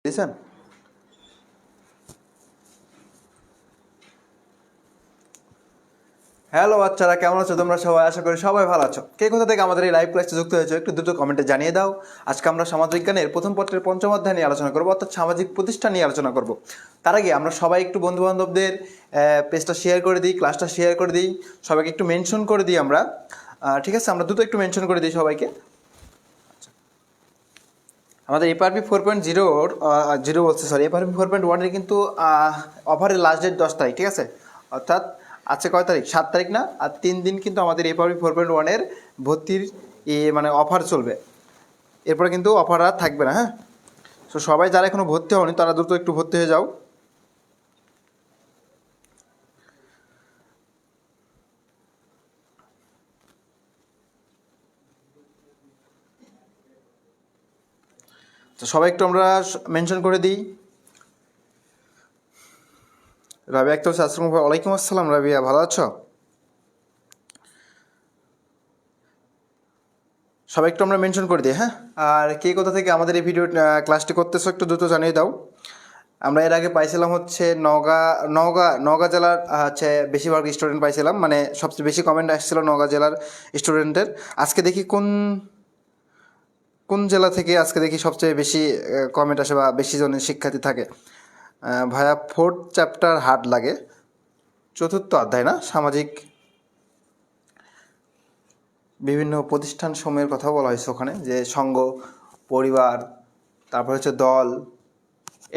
দিয়েছেন। হ্যালো বাচ্চারা, কেমন আছো তোমরা সবাই? আশা করি সবাই ভালো আছো। কে কোথা থেকে আমাদের এই লাইভ ক্লাসে যুক্ত হয়েছে একটু দ্রুত কমেন্টে জানিয়ে দাও। আজকে আমরা সমাজ বিজ্ঞানের প্রথম পত্রের পঞ্চম অধ্যায় নিয়ে আলোচনা করবো, অর্থাৎ সামাজিক প্রতিষ্ঠান নিয়ে আলোচনা করব। তার আগে আমরা সবাই একটু বন্ধু বান্ধবদের পেজটা শেয়ার করে দিই, ক্লাসটা শেয়ার করে দিই, সবাইকে একটু মেনশন করে দিই আমরা। ঠিক আছে, আমরা দ্রুত একটু মেনশন করে দিই সবাইকে। আমাদের এপারপি 4.0 বলছে, সরি এপারপি 4.1-এর কিন্তু অফারের লাস্ট ডেট 10 তারিখ, ঠিক আছে? অর্থাৎ আজকে কয় তারিখ? 7 তারিখ না? আর 3 দিন কিন্তু আমাদের এপারপি 4.1-এর ভর্তির মানে অফার চলবে। এরপরে কিন্তু অফার আর থাকবে না, হ্যাঁ? তো সবাই যারা এখনও ভর্তি হওনি তারা দ্রুত একটু ভর্তি হয়ে যাও। তো সবাই একটু আমরা মেনশন করে দিই। রাবিয়া আক্তার আসসালাম, ওয়ালাইকুম আসসালাম। রাবিয়া, ভালো আছো? সবাই একটু আমরা মেনশন করে দিই, হ্যাঁ? আর কে কোথা থেকে আমাদের এই ভিডিও ক্লাসটি করতেছো একটু দ্রুত জানিয়ে দাও। আমরা এর আগে পাইছিলাম হচ্ছে নওগাঁ জেলার হচ্ছে বেশিরভাগ স্টুডেন্ট পাইছিলাম, মানে সবচেয়ে বেশি কমেন্ট আসছিল নওগাঁ জেলার স্টুডেন্টের। আজকে দেখি কোন কোন জেলা থেকে আজকে দেখি সবচেয়ে বেশি কমেন্ট আসে বা বেশি জনের শিক্ষার্থী থাকে। ভাইয়া 4th চ্যাপ্টার হার্ড লাগে, 4th অধ্যায় না? সামাজিক বিভিন্ন প্রতিষ্ঠান সমূহের কথা বলা হয়েছে ওখানে, যে সংঘ, পরিবার, তারপর হচ্ছে দল,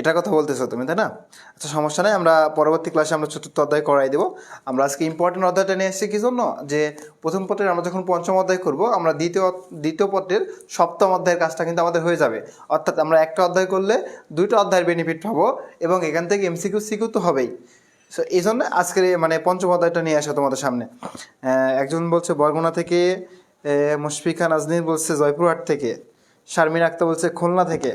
এটার কথা বলতেছো তুমি, তাই না? আচ্ছা, সমস্যা নেই, আমরা পরবর্তী ক্লাসে আমরা 4th অধ্যায় করাই দেবো। আমরা আজকে ইম্পর্টেন্ট অধ্যায়টা নিয়ে এসেছি কি জন্য, যে প্রথম পত্রের আমরা যখন পঞ্চম অধ্যায় করব, আমরা দ্বিতীয় পত্রের সপ্তম অধ্যায়ের কাজটা কিন্তু আমাদের হয়ে যাবে। অর্থাৎ আমরা একটা অধ্যায় করলে 2টা অধ্যায়ের বেনিফিট পাবো, এবং এখান থেকে এমসিকিউ সিকিউ তো হবেই। সো এই জন্য আজকের মানে পঞ্চম অধ্যায়টা নিয়ে আসা তোমাদের সামনে। একজন বলছে বরগুনা থেকে, মুশফিকা নাজনীর বলছে জয়পুরহাট থেকে, শারমিন আক্তার বলছে খুলনা থেকে,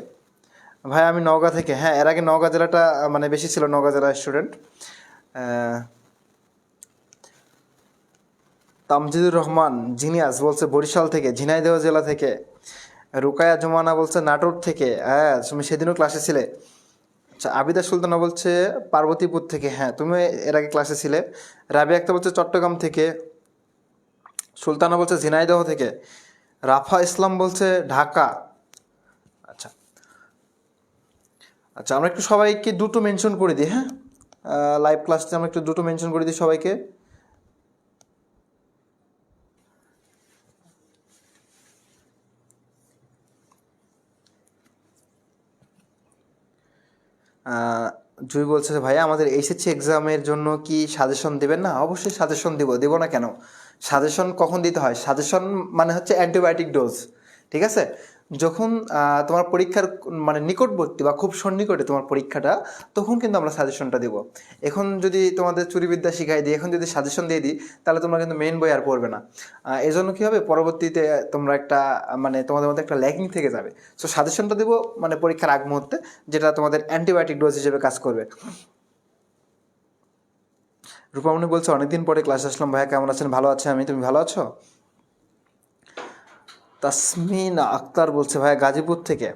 ভাই আমি নওগাঁ থেকে। হ্যাঁ, এর আগে নওগাঁ জেলাটা মানে বেশি ছিল, নওগাঁ জেলার স্টুডেন্ট। তামজিদুর রহমান জিনিয়াস বলছে বরিশাল থেকে, ঝিনাইদহ জেলা থেকে। রুকায়া জুমানা বলছে নাটোর থেকে, হ্যাঁ তুমি সেদিনও ক্লাসে ছিলে। আচ্ছা, আবিদা সুলতানা বলছে পার্বতীপুর থেকে, হ্যাঁ তুমি এর আগে ক্লাসে ছিলে। রাবি আক্তার বলছে চট্টগ্রাম থেকে, সুলতানা বলছে ঝিনাইদহ থেকে, রাফা ইসলাম বলছে ঢাকা। আচ্ছা আচ্ছা, আমরা একটু সবাইকে দুটো মেনশন করে দিই, হ্যাঁ? লাইভ ক্লাসে আমরা একটু দুটো মেনশন করে দিই সবাইকে। জুই বলছে যে ভাইয়া আমাদের এইচএসসি এক্সামের জন্য কি সাজেশন দেবেন? না, অবশ্যই সাজেশন দেবো না কেন? সাজেশন কখন দিতে হয়? সাজেশন মানে হচ্ছে অ্যান্টিবায়োটিক ডোজ, ঠিক আছে? যখন তোমার পরীক্ষার মানে নিকটবর্তী বা খুব সন্নিকটে তোমার পরীক্ষাটা, তখন কিন্তু আমরা সাজেশনটা দেবো। এখন যদি তোমাদের চুরিবিদ্যা শিখাই দিই, এখন যদি সাজেশন দিয়ে দিই, তাহলে তোমরা কিন্তু মেইন বই আর পড়বে না। এই জন্য কী হবে, পরবর্তীতে তোমরা একটা মানে তোমাদের মধ্যে একটা ল্যাকিং থেকে যাবে। সো সাজেশনটা দেবো মানে পরীক্ষার আগ মুহূর্তে, যেটা তোমাদের অ্যান্টিবায়োটিক ডোজ হিসেবে কাজ করবে। রূপামণি বলছে অনেকদিন পরে ক্লাস আসলাম, ভাইয়া কেমন আছেন? ভালো আছে আমি, তুমি ভালো আছো? তাসমিন আক্তার বলছে ভাইয়া গাজীপুর থেকে।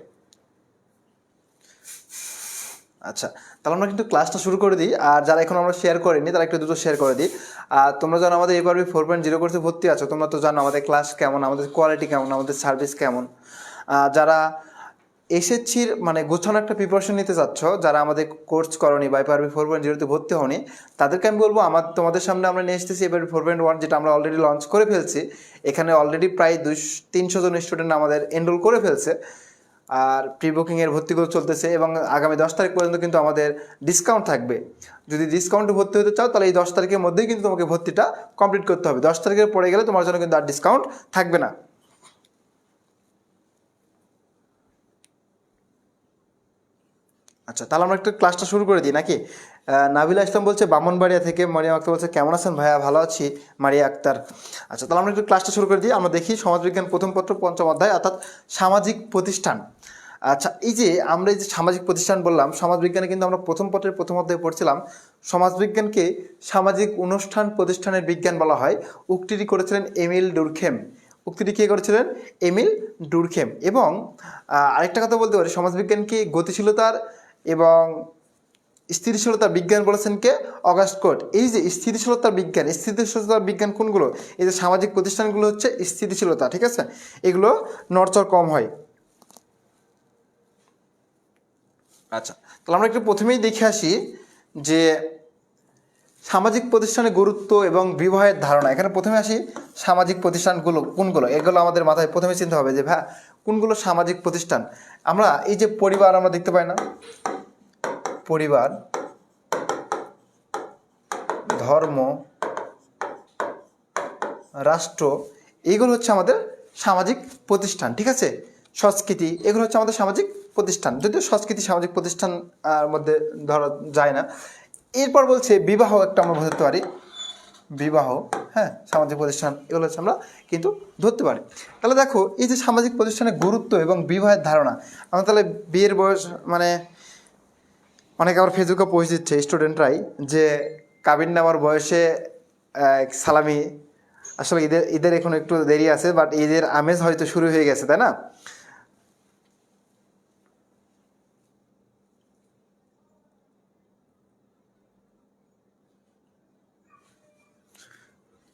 আচ্ছা, তাহলে আমরা কিন্তু ক্লাসটা শুরু করে দিই। আর যারা এখন আমরা শেয়ার করিনি তারা একটু দ্রুত শেয়ার করে দিই। আর তোমরা জানো আমাদের এবারে 4.0 কোর্সে ভর্তি আছো, তোমরা তো জানো আমাদের ক্লাস কেমন, আমাদের কোয়ালিটি কেমন, আমাদের সার্ভিস কেমন। যারা এসএসসির মানে গোছানো একটা প্রিপারেশন নিতে চাচ্ছ, যারা আমাদের কোর্স করনি বা এবারে 4.0-তে ভর্তি হওনি, তাদেরকে আমি বলবো তোমাদের সামনে আমরা নিয়ে এসেছি এবারে 4.1, যেটা আমরা অলরেডি লঞ্চ করে ফেলছি। এখানে অলরেডি প্রায় 300 জন স্টুডেন্ট আমাদের এনরোল করে ফেলছে। আর প্রি বুকিংয়ের ভর্তিগুলো চলতেছে, এবং আগামী 10 তারিখ পর্যন্ত কিন্তু আমাদের ডিসকাউন্ট থাকবে। যদি ডিসকাউন্টে ভর্তি হতে চাও, তাহলে এই 10 তারিখের মধ্যেই কিন্তু তোমাকে ভর্তিটা কমপ্লিট করতে হবে। 10 তারিখের পরে গেলে তোমার জন্য কিন্তু আর ডিসকাউন্ট থাকবে না। আচ্ছা, তাহলে আমরা একটু ক্লাসটা শুরু করে দিই নাকি? নাবিলা ইসলাম বলছে ব্রাহ্মণবাড়িয়া থেকে, মারিয়া আক্তার বলছে কেমন আছেন ভাইয়া? ভালো আছি মারিয়া আক্তার। আচ্ছা, তাহলে আমরা একটু ক্লাসটা শুরু করে দিই। আমরা দেখি সমাজবিজ্ঞান প্রথম পত্র পঞ্চম অধ্যায়, অর্থাৎ সামাজিক প্রতিষ্ঠান। আচ্ছা, এই যে আমরা এই যে সামাজিক প্রতিষ্ঠান বললাম, সমাজবিজ্ঞানে কিন্তু আমরা প্রথম পত্রের প্রথম অধ্যায়ে পড়ছিলাম সমাজবিজ্ঞানকে সামাজিক অনুষ্ঠান প্রতিষ্ঠানের বিজ্ঞান বলা হয়। উক্তিটি করেছিলেন এমিল ডুরখেম। উক্তিটি কে করেছিলেন? Emil Durkheim. এবং আরেকটা কথা বলতে পারি, সমাজবিজ্ঞানকে গতিশীলতার এবং স্থিতিশীলতার বিজ্ঞান বলেছেন কে? August coat. এই যে স্থিতিশীলতার বিজ্ঞান কোনগুলো? এই যে সামাজিক প্রতিষ্ঠানগুলো হচ্ছে স্থিতিশীলতা, ঠিক আছে, এগুলো নড়চড় কম হয়। আচ্ছা, তাহলে আমরা একটু প্রথমেই দেখে আসি যে সামাজিক প্রতিষ্ঠানের গুরুত্ব এবং বিবাহের ধারণা। এখানে প্রথমে আসি সামাজিক প্রতিষ্ঠানগুলো কোনগুলো, এগুলো আমাদের মাথায় প্রথমে চিন্তা হবে যে ভাই কোনগুলো সামাজিক প্রতিষ্ঠান। আমরা এই যে পরিবার আমরা দেখতে পাই না, পরিবার, ধর্ম, রাষ্ট্র, এইগুলো হচ্ছে আমাদের সামাজিক প্রতিষ্ঠান, ঠিক আছে। সংস্কৃতি, এগুলো হচ্ছে আমাদের সামাজিক প্রতিষ্ঠান, যদিও সংস্কৃতি সামাজিক প্রতিষ্ঠান মধ্যে ধরা যায় না। এরপর বলছে বিবাহ, একটা আমরা ধরতে পারি, বিবাহ, হ্যাঁ, সামাজিক প্রতিষ্ঠান, এগুলো হচ্ছে আমরা কিন্তু ধরতে পারি। তাহলে দেখো এই যে সামাজিক প্রতিষ্ঠানের গুরুত্ব এবং বিবাহের ধারণা, আমরা তাহলে বিয়ের বয়স মানে অনেকে আবার ফেসবুকে পোস্ট দিচ্ছে স্টুডেন্টরাই যে কাবিন নামার বয়সে সালামি। আসলে ঈদের এখন একটু দেরি আছে, বাট ঈদের আমেজ হয়তো শুরু হয়ে গেছে, তাই না?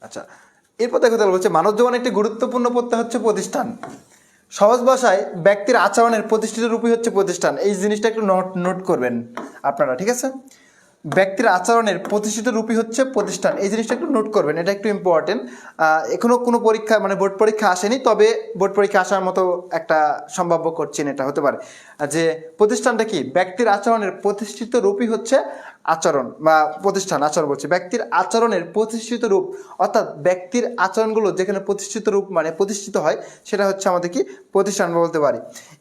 আচ্ছা, এরপর দেখো তাহলে বলছে মানব জীবনে একটি গুরুত্বপূর্ণ প্রত্যয় হচ্ছে প্রতিষ্ঠান। সহজ ভাষায় ব্যক্তির আচরণের প্রতিষ্ঠিত রূপই হচ্ছে প্রতিষ্ঠান। এই জিনিসটা একটু নোট করবেন আপনারা, ঠিক আছে। ব্যক্তির আচরণের প্রতিষ্ঠিত রূপই হচ্ছে প্রতিষ্ঠান, এই জিনিসটা একটু নোট করবেন, এটা একটু ইম্পর্টেন্ট। এখনও কোনো পরীক্ষা মানে বোর্ড পরীক্ষা আসেনি, তবে বোর্ড পরীক্ষা আসার মতো একটা সম্ভাব্য করছেন, এটা হতে পারে যে প্রতিষ্ঠানটা কি? ব্যক্তির আচরণের প্রতিষ্ঠিত রূপই হচ্ছে আচরণ বা প্রতিষ্ঠান। আচরণ বলছে ব্যক্তির আচরণের প্রতিষ্ঠিত রূপ, অর্থাৎ ব্যক্তির আচরণগুলো যেখানে প্রতিষ্ঠিত রূপ মানে প্রতিষ্ঠিত হয়, সেটা হচ্ছে আমাদের কি? প্রতিষ্ঠান বলতে পারি।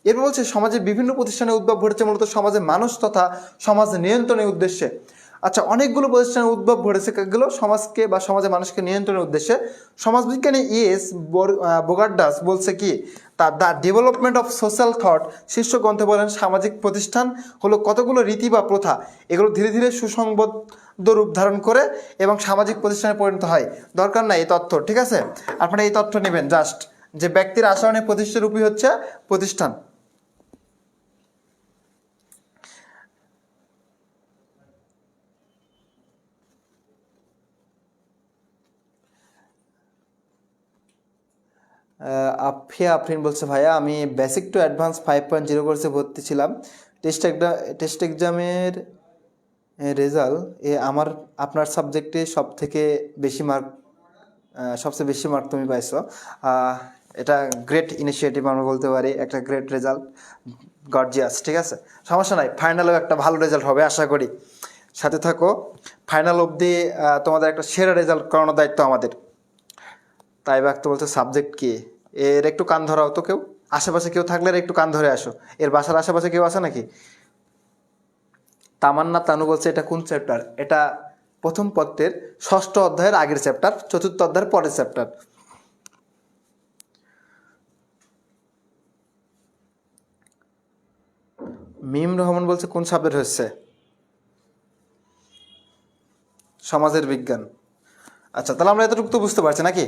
এরপর বলছে সমাজে বিভিন্ন প্রতিষ্ঠানের উদ্ভব ঘটেছে মূলত সমাজে মানুষ তথা সমাজ নিয়ন্ত্রণের উদ্দেশ্যে। আচ্ছা, অনেকগুলো প্রতিষ্ঠানের উদ্ভব ঘটেছে, এগুলো সমাজকে বা সমাজে মানুষকে নিয়ন্ত্রণের উদ্দেশ্যে। সমাজবিজ্ঞানী ইএস বোগার্ডাস বলছে কি, তার the development of social thought শীর্ষ গ্রন্থে বলেন সামাজিক প্রতিষ্ঠান হলো কতগুলো রীতি বা প্রথা, এগুলো ধীরে ধীরে সুসংবদ্ধ রূপ ধারণ করে এবং সামাজিক প্রতিষ্ঠানে পরিণত হয়। দরকার নাই এই তথ্য, ঠিক আছে, আপনারা এই তথ্য নেবেন জাস্ট, যে ব্যক্তির আচরণের প্রতিষ্ঠা রূপই হচ্ছে প্রতিষ্ঠান। আফিয়া আফরিন বলছে ভাইয়া আমি বেসিক টু অ্যাডভান্স 5.0 কোর্সে ভর্তি ছিলাম। টেস্ট এক্সামের রেজাল্ট আমার আপনার সাবজেক্টে সবচেয়ে বেশি মার্ক তুমি পাইছো। এটা গ্রেট ইনিশিয়েটিভ আমরা বলতে পারি, একটা গ্রেট রেজাল্ট, গর্জিয়াস, ঠিক আছে, সমস্যা নাই, ফাইনালেও একটা ভালো রেজাল্ট হবে আশা করি। সাথে থাকো, ফাইনাল অবধি তোমাদের একটা সেরা রেজাল্ট করানোর দায়িত্ব আমাদের। তাই বা তো বলছে সাবজেক্ট কি, এর একটু কান ধরাও তো, কেউ আশেপাশে কেউ থাকলে একটু কান ধরে আসো, এর বাসার আশেপাশে কেউ আছে নাকি? তামান্না তানু বলছে এটা কোন চ্যাপ্টার? এটা প্রথম পত্রের 6ষ্ঠ অধ্যায়ের আগের চ্যাপ্টার, 4র্থ অধ্যায়ের পরের চ্যাপ্টার। মিম রহমান বলছে কোন সাবজেক্ট হচ্ছে? সমাজের বিজ্ঞান। আচ্ছা, তাহলে আমরা এতটুকু তো বুঝতে পারছি নাকি?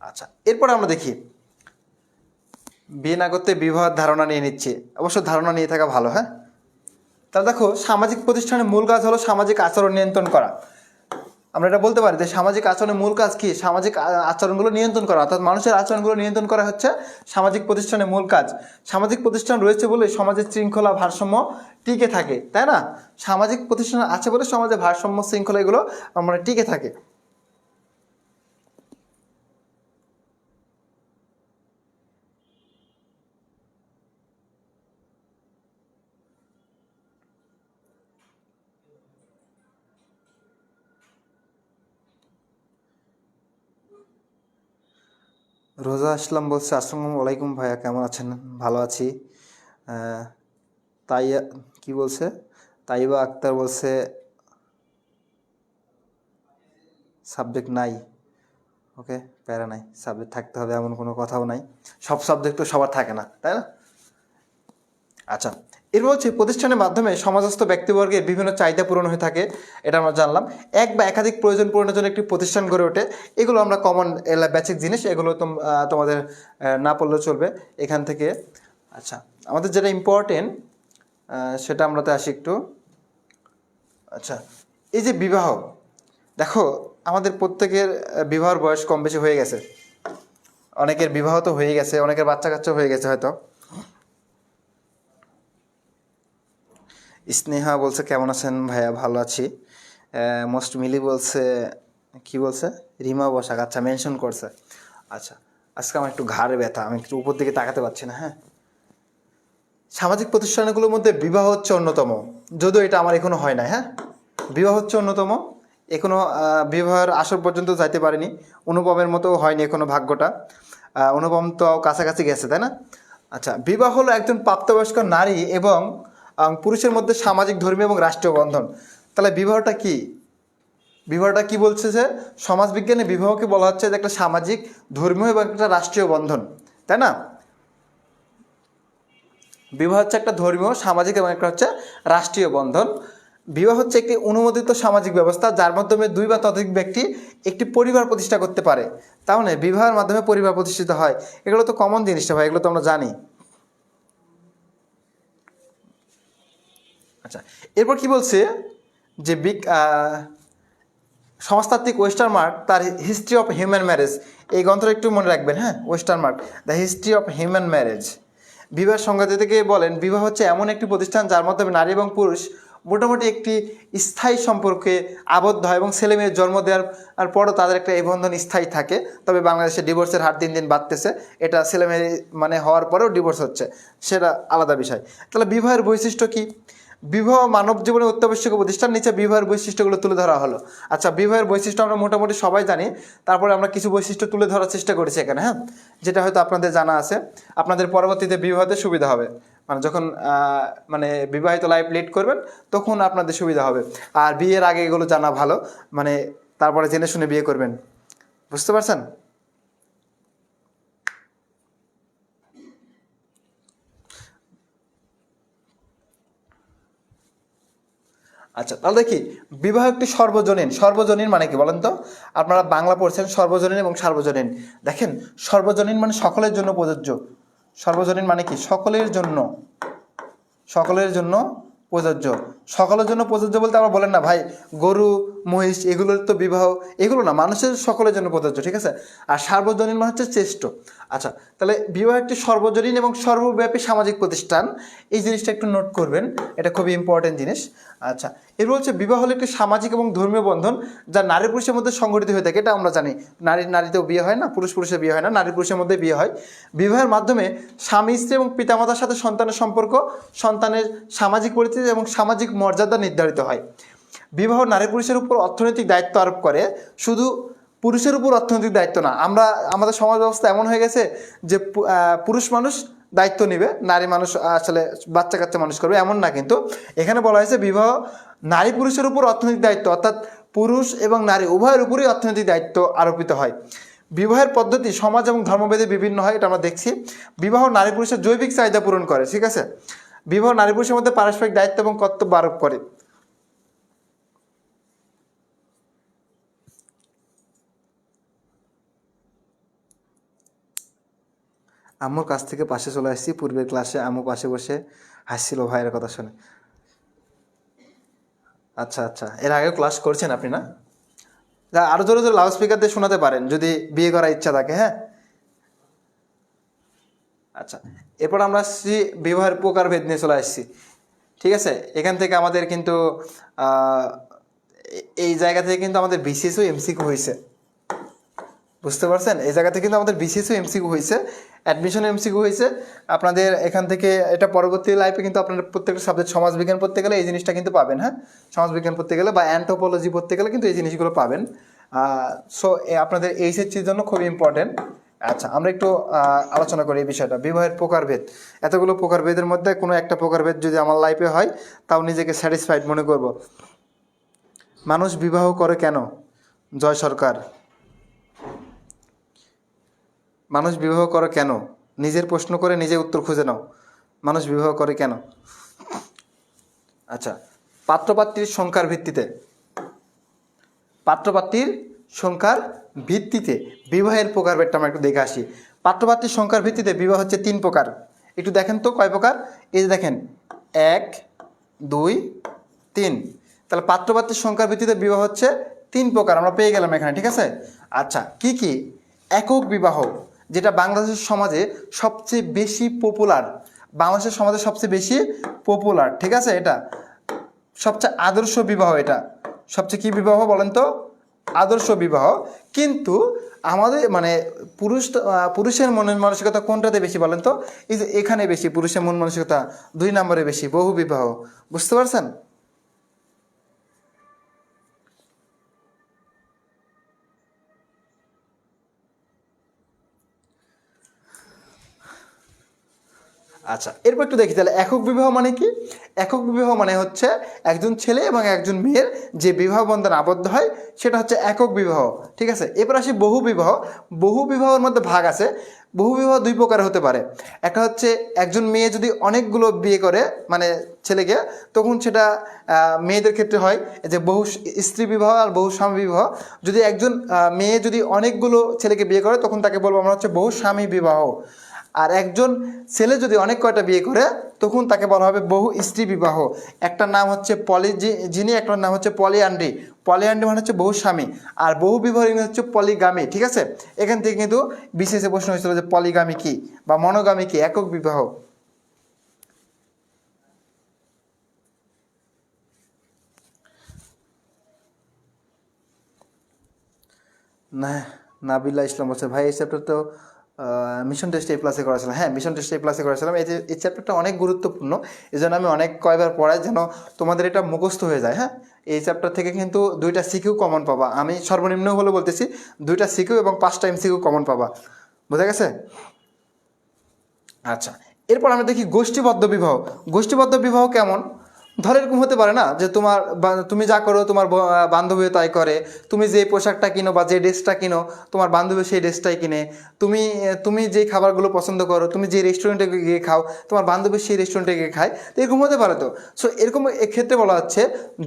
আচ্ছা, এরপরে আমরা দেখি বিয়ে না করতে বিবাহের ধারণা নিয়ে নিচ্ছে, অবশ্য ধারণা নিয়ে থাকা ভালো, হ্যাঁ। তাহলে দেখো সামাজিক প্রতিষ্ঠানের মূল কাজ হলো সামাজিক আচরণ নিয়ন্ত্রণ করা। আমরা এটা বলতে পারি যে সামাজিক আচরণের মূল কাজ কি? সামাজিক আচরণগুলো নিয়ন্ত্রণ করা, অর্থাৎ মানুষের আচরণগুলো নিয়ন্ত্রণ করা হচ্ছে সামাজিক প্রতিষ্ঠানের মূল কাজ। সামাজিক প্রতিষ্ঠান রয়েছে বলে সমাজের শৃঙ্খলা ভারসাম্য টিকে থাকে, তাই না? সামাজিক প্রতিষ্ঠান আছে বলে সমাজে ভারসাম্য শৃঙ্খলা এগুলো মানে টিকে থাকে। রোজা আসলাম বলছে আসসালামু আলাইকুম ভাইয়া, কেমন আছেন? ভালো আছি। তাই কি বলছে? তাইবা আক্তার বলছে সাবজেক্ট নাই। ওকে, প্যারা নাই, সাবজেক্ট থাকতে হবে এমন কোনো কথাও নাই, সব সাবজেক্ট তো সবার থাকে না, তাই না? আচ্ছা, এর হচ্ছে প্রতিষ্ঠানের মাধ্যমে সমাজস্থ ব্যক্তিবর্গের বিভিন্ন চাহিদা পূরণ হয়ে থাকে, এটা আমরা জানলাম। এক বা একাধিক প্রয়োজন পূরণের জন্য একটি প্রতিষ্ঠান গড়ে ওঠে, এগুলো আমরা কমন বেসিক জিনিস, এগুলো তোমাদের না পড়লেও চলবে এখান থেকে। আচ্ছা, আমাদের যেটা ইম্পর্টেন্ট সেটা আমরাতে আসি একটু। আচ্ছা, এই যে বিবাহ, দেখো আমাদের প্রত্যেকের বিবাহের বয়স কম বেশি হয়ে গেছে, অনেকের বিবাহ তো হয়ে গেছে, অনেকের বাচ্চা কাচ্চা হয়ে গেছে হয়তো। স্নেহা বলছে কেমন আছেন ভাইয়া, ভালো আছি। মোস্ট মিলি বলছে, কি বলছে, রিমা বসাক, আচ্ছা মেনশন করছে। আচ্ছা, আজকে আমার একটু ঘাড়ে ব্যথা, আমি একটু উপর দিকে তাকাতে পারছি না। হ্যাঁ, সামাজিক প্রতিষ্ঠানগুলোর মধ্যে বিবাহ হচ্ছে অন্যতম, যদিও এটা আমার এখনো হয় না। হ্যাঁ, বিবাহ হচ্ছে অন্যতম, এখনো বিবাহের আসর পর্যন্ত যাইতে পারিনি, অনুপমের মতো হয়নি এখনো ভাগ্যটা। অনুপম তো কাছাকাছি গেছে, তাই না? আচ্ছা, বিবাহ হলো একজন প্রাপ্তবয়স্ক নারী এবং পুরুষের মধ্যে সামাজিক, ধর্মীয় এবং রাষ্ট্রীয় বন্ধন। তাহলে বিবাহটা কি? বিবাহটা কি বলছে যে সমাজবিজ্ঞানে বিবাহকে বলা হচ্ছে যে একটা সামাজিক, ধর্মীয় এবং একটা রাষ্ট্রীয় বন্ধন, তাই না? বিবাহ হচ্ছে একটা ধর্মীয়, সামাজিক এবং একটা হচ্ছে রাষ্ট্রীয় বন্ধন। বিবাহ হচ্ছে একটি অনুমোদিত সামাজিক ব্যবস্থা যার মাধ্যমে দুই বা ততোধিক ব্যক্তি একটি পরিবার প্রতিষ্ঠা করতে পারে। তাহলে বিবাহের মাধ্যমে পরিবার প্রতিষ্ঠিত হয়, এগুলো তো কমন জিনিসটা ভাই, এগুলো তো আমরা জানি। আচ্ছা, এরপর কি বলছে যে সমাজতাত্ত্বিক ওয়েস্টারমার্ক তার হিস্ট্রি অফ হিউম্যান ম্যারেজ, এই গ্রন্থটা একটু মনে রাখবেন। হ্যাঁ, Westermarck the history of human marriage. বিবাহের সংজ্ঞা দিতে গিয়ে বলেন, বিবাহ হচ্ছে এমন একটি প্রতিষ্ঠান যার মাধ্যমে নারী এবং পুরুষ মোটামুটি একটি স্থায়ী সম্পর্কে আবদ্ধ হয় এবং ছেলে মেয়ের জন্ম দেওয়ার পরও তাদের একটা এই বন্ধন স্থায়ী থাকে। তবে বাংলাদেশে ডিভোর্সের হার দিন দিন বাড়তেছে, এটা ছেলে মেয়ে মানে হওয়ার পরেও ডিভোর্স হচ্ছে, সেটা আলাদা বিষয়। তাহলে বিবাহের বৈশিষ্ট্য কী? বিবাহ মানব জীবনের অত্যাবশ্যকীয় প্রতিষ্ঠান, নিচে বিবাহের বৈশিষ্ট্যগুলো তুলে ধরা হলো। আচ্ছা, বিবাহের বৈশিষ্ট্য আমরা মোটামুটি সবাই জানি, তারপরে আমরা কিছু বৈশিষ্ট্য তুলে ধরার চেষ্টা করেছি এখানে। হ্যাঁ, যেটা হয়তো আপনাদের জানা আছে, আপনাদের পরবর্তীতে বিবাহতে সুবিধা হবে, মানে যখন মানে বিবাহিত লাইফ লিড করবেন তখন আপনাদের সুবিধা হবে। আর বিয়ের আগে এগুলো জানা ভালো, মানে তারপরে জেনে শুনে বিয়ে করবেন, বুঝতে পারছেন? আচ্ছা, তাহলে দেখি বিবাহ একটি সর্বজনীন। সর্বজনীন মানে কি বলেন তো? আপনারা বাংলা পড়ছেন, সর্বজনীন এবং সার্বজনীন। দেখেন, সর্বজনীন মানে সকলের জন্য প্রযোজ্য। সর্বজনীন মানে কি? সকলের জন্য, সকলের জন্য প্রযোজ্য। সকলের জন্য প্রযোজ্য বলতে আমরা বলেন না ভাই গরু মহিষ এগুলোর তো বিবাহ, এগুলো না, মানুষের সকলের জন্য প্রযোজ্য, ঠিক আছে? আর সার্বজনীন মানে হচ্ছে শ্রেষ্ঠ। আচ্ছা, তাহলে বিবাহ একটি সর্বজনীন এবং সর্বব্যাপী সামাজিক প্রতিষ্ঠান, এই জিনিসটা একটু নোট করবেন, এটা খুবই ইম্পর্টেন্ট জিনিস। আচ্ছা, এরপর হচ্ছে বিবাহ হলো একটি সামাজিক এবং ধর্মীয় বন্ধন যা নারী পুরুষের মধ্যে সংগঠিত হয়ে থাকে, এটা আমরা জানি। নারীতেও বিয়ে হয় না, পুরুষ পুরুষের বিয়ে হয় না, নারী পুরুষের মধ্যে বিয়ে হয়। বিবাহের মাধ্যমে স্বামী স্ত্রী এবং পিতামাতার সাথে সন্তানের সম্পর্ক, সন্তানের সামাজিক পরিস্থিতি এবং সামাজিক মর্যাদা নির্ধারিত হয়। বিবাহ নারী পুরুষের উপর অর্থনৈতিক দায়িত্ব আরোপ করে, শুধু পুরুষের উপর অর্থনৈতিক দায়িত্ব না। আমাদের সমাজ ব্যবস্থা এমন হয়ে গেছে যে পুরুষ মানুষ দায়িত্ব নেবে, নারী মানুষ আসলে বাচ্চা কাচ্চা মানুষ করবে, এমন না। কিন্তু এখানে বলা হয়েছে বিবাহ নারী পুরুষের উপর অর্থনৈতিক দায়িত্ব, অর্থাৎ পুরুষ এবং নারী উভয়ের উপরই অর্থনৈতিক দায়িত্ব আরোপিত হয়। বিবাহের পদ্ধতি সমাজ এবং ধর্মভেদে বিভিন্ন হয়, এটা আমরা দেখছি। বিবাহ নারী পুরুষের জৈবিক চাহিদা পূরণ করে, ঠিক আছে? বিবাহ নারী পুরুষের মধ্যে পারস্পরিক দায়িত্ব এবং কর্তব্য আরোপ করে। আম্মুর কাছ থেকে পাশে চলে আসছি, পূর্বের ক্লাসে আম্মু পাশে বসে হাসছিল ভাইয়ের কথা শুনে। আচ্ছা আচ্ছা, এর আগেও ক্লাস করছেন আপনি না? আরও জোরে জোরে লাউড স্পিকার দিয়ে শোনাতে পারেন যদি বিয়ে করার ইচ্ছা থাকে। হ্যাঁ, আচ্ছা, এরপর আমরা আসছি বিবাহের প্রকারভেদ নিয়ে চলে আসছি, ঠিক আছে? এখান থেকে আমাদের কিন্তু এই জায়গা থেকে কিন্তু আমাদের বিসিএস ও এমসিকিউ হয়েছে, বুঝতে পারছেন? এই জায়গা থেকে কিন্তু আমাদের বিসিএস ও এমসিকিউ হয়েছে, অ্যাডমিশন এমসিকিউ হয়েছে আপনাদের এখান থেকে। এটা পরবর্তী লাইফে কিন্তু আপনারা প্রত্যেকটা সাবজেক্ট, সমাজবিজ্ঞান পড়তে গেলে এই জিনিসটা কিন্তু পাবেন। হ্যাঁ, সমাজবিজ্ঞান পড়তে গেলে বা অ্যান্থ্রোপোলজি পড়তে গেলে কিন্তু এই জিনিসগুলো পাবেন। সো আপনাদের এইচএসসির জন্য খুবই ইম্পর্টেন্ট। আচ্ছা, আমরা একটু আলোচনা করি এই বিষয়টা, বিবাহের প্রকারভেদ। এতগুলো প্রকারভেদের মধ্যে কোনো একটা প্রকারভেদ যদি আমার লাইফে হয় তাও নিজেকে স্যাটিসফাইড মনে করব। মানুষ বিবাহ করে কেন? জয় সরকার। মানুষ বিবাহ করে কেন? নিজের প্রশ্ন করে নিজে উত্তর খুঁজে নাও। মানুষ বিবাহ করে কেন? আচ্ছা, পাত্রপাত্রীর সংখ্যার ভিত্তিতে, পাত্রপাত্রীর সংখ্যার ভিত্তিতে বিবাহের প্রকারভেদটা আমরা একটু দেখে আসি। পাত্রপাত্রীর সংখ্যার ভিত্তিতে বিবাহ হচ্ছে 3 প্রকার। একটু দেখেন তো কয় প্রকার। এই যে দেখেন 1 2 3। তাহলে পাত্রপাত্রীর সংখ্যার ভিত্তিতে বিবাহ হচ্ছে 3 প্রকার আমরা পেয়ে গেলাম এখানে, ঠিক আছে। আচ্ছা, কি কি? একক বিবাহ, যেটা বাংলাদেশের সমাজে সবচেয়ে বেশি পপুলার, বাংলাদেশের সমাজে সবচেয়ে বেশি পপুলার, ঠিক আছে। এটা সবচেয়ে আদর্শ বিবাহ, এটা সবচেয়ে কি বিবাহ বলেন তো? আদর্শ বিবাহ। কিন্তু আমাদের মানে পুরুষের মনের মানসিকতা কোনটাতে বেশি বলেন তো? এই যে এখানে বেশি পুরুষের মন মানসিকতা 2 নম্বরে বেশি, বহু বিবাহ। বুঝতে পারছেন? আচ্ছা, এরপর একটু দেখি তাহলে একক বিবাহ মানে কি। একক বিবাহ মানে হচ্ছে একজন ছেলে এবং একজন মেয়ের যে বিবাহ বন্ধন আবদ্ধ হয় সেটা হচ্ছে একক বিবাহ, ঠিক আছে। এরপর আসি বহু বিবাহ। বহু বিবাহের মধ্যে ভাগ আছে। বহু বিবাহ 2 প্রকারের হতে পারে। একটা হচ্ছে একজন মেয়ে যদি অনেকগুলো বিয়ে করে মানে ছেলেকে, তখন সেটা মেয়েদের ক্ষেত্রে হয় যে বহু স্ত্রী বিবাহ আর বহু স্বামী বিবাহ। যদি একজন মেয়ে যদি অনেকগুলো ছেলেকে বিয়ে করে তখন তাকে বলবো আমরা হচ্ছে বহু স্বামী বিবাহ। আর একজন ছেলে যদি অনেক কয়টা বিয়ে করে তখন তাকে বলা হবে বহু স্ত্রী বিবাহ। একটা নাম হচ্ছে পলিজিনি, একটা নাম হচ্ছে পলিআন্ড্রি। পলিআন্ড্রি মানে হচ্ছে বহু স্বামী, আর বহু বিবাহ হচ্ছে পলিগামি, ঠিক আছে। এখান থেকে কিন্তু বিশেষে প্রশ্ন হয়েছিল যে পলিগামি কি বা মনোগামী কি, একক বিবাহ। না, নাবিলা ইসলাম বলছে ভাই এই চ্যাপ্টার তো মিশন টেস্ট এ প্লাসে করেছিলাম। হ্যাঁ, মিশন টেস্ট এ প্লাসে করেছিলাম। এই চ্যাপ্টারটা অনেক গুরুত্বপূর্ণ, এই জন্য আমি অনেক কয়বার পড়াই যেন তোমাদের এটা মুখস্থ হয়ে যায়। হ্যাঁ, এই চ্যাপ্টার থেকে কিন্তু 2টা সিকিউ কমন পাবা, আমি সর্বনিম্ন হলে বলতেছি 2টা সিকিউ এবং 5টা এমসিকিউ কমন পাবা। বোঝা গেছে? আচ্ছা, এরপর আমরা দেখি গোষ্ঠীবদ্ধ বিবাহ। গোষ্ঠীবদ্ধ বিবাহ কেমন? ধর এরকম হতে পারে না যে তুমি যা করো তোমার বান্ধবীও তাই করে, তুমি যে পোশাকটা কিনো বা যে ড্রেসটা কিনো তোমার বান্ধবী সেই ড্রেসটাই কিনে, তুমি তুমি যেই খাবারগুলো পছন্দ করো, তুমি যে রেস্টুরেন্টে গিয়ে খাও তোমার বান্ধবী সেই রেস্টুরেন্টে গিয়ে খায়। তো এরকম হতে পারে। তো সো এরকম এক্ষেত্রে বলা হচ্ছে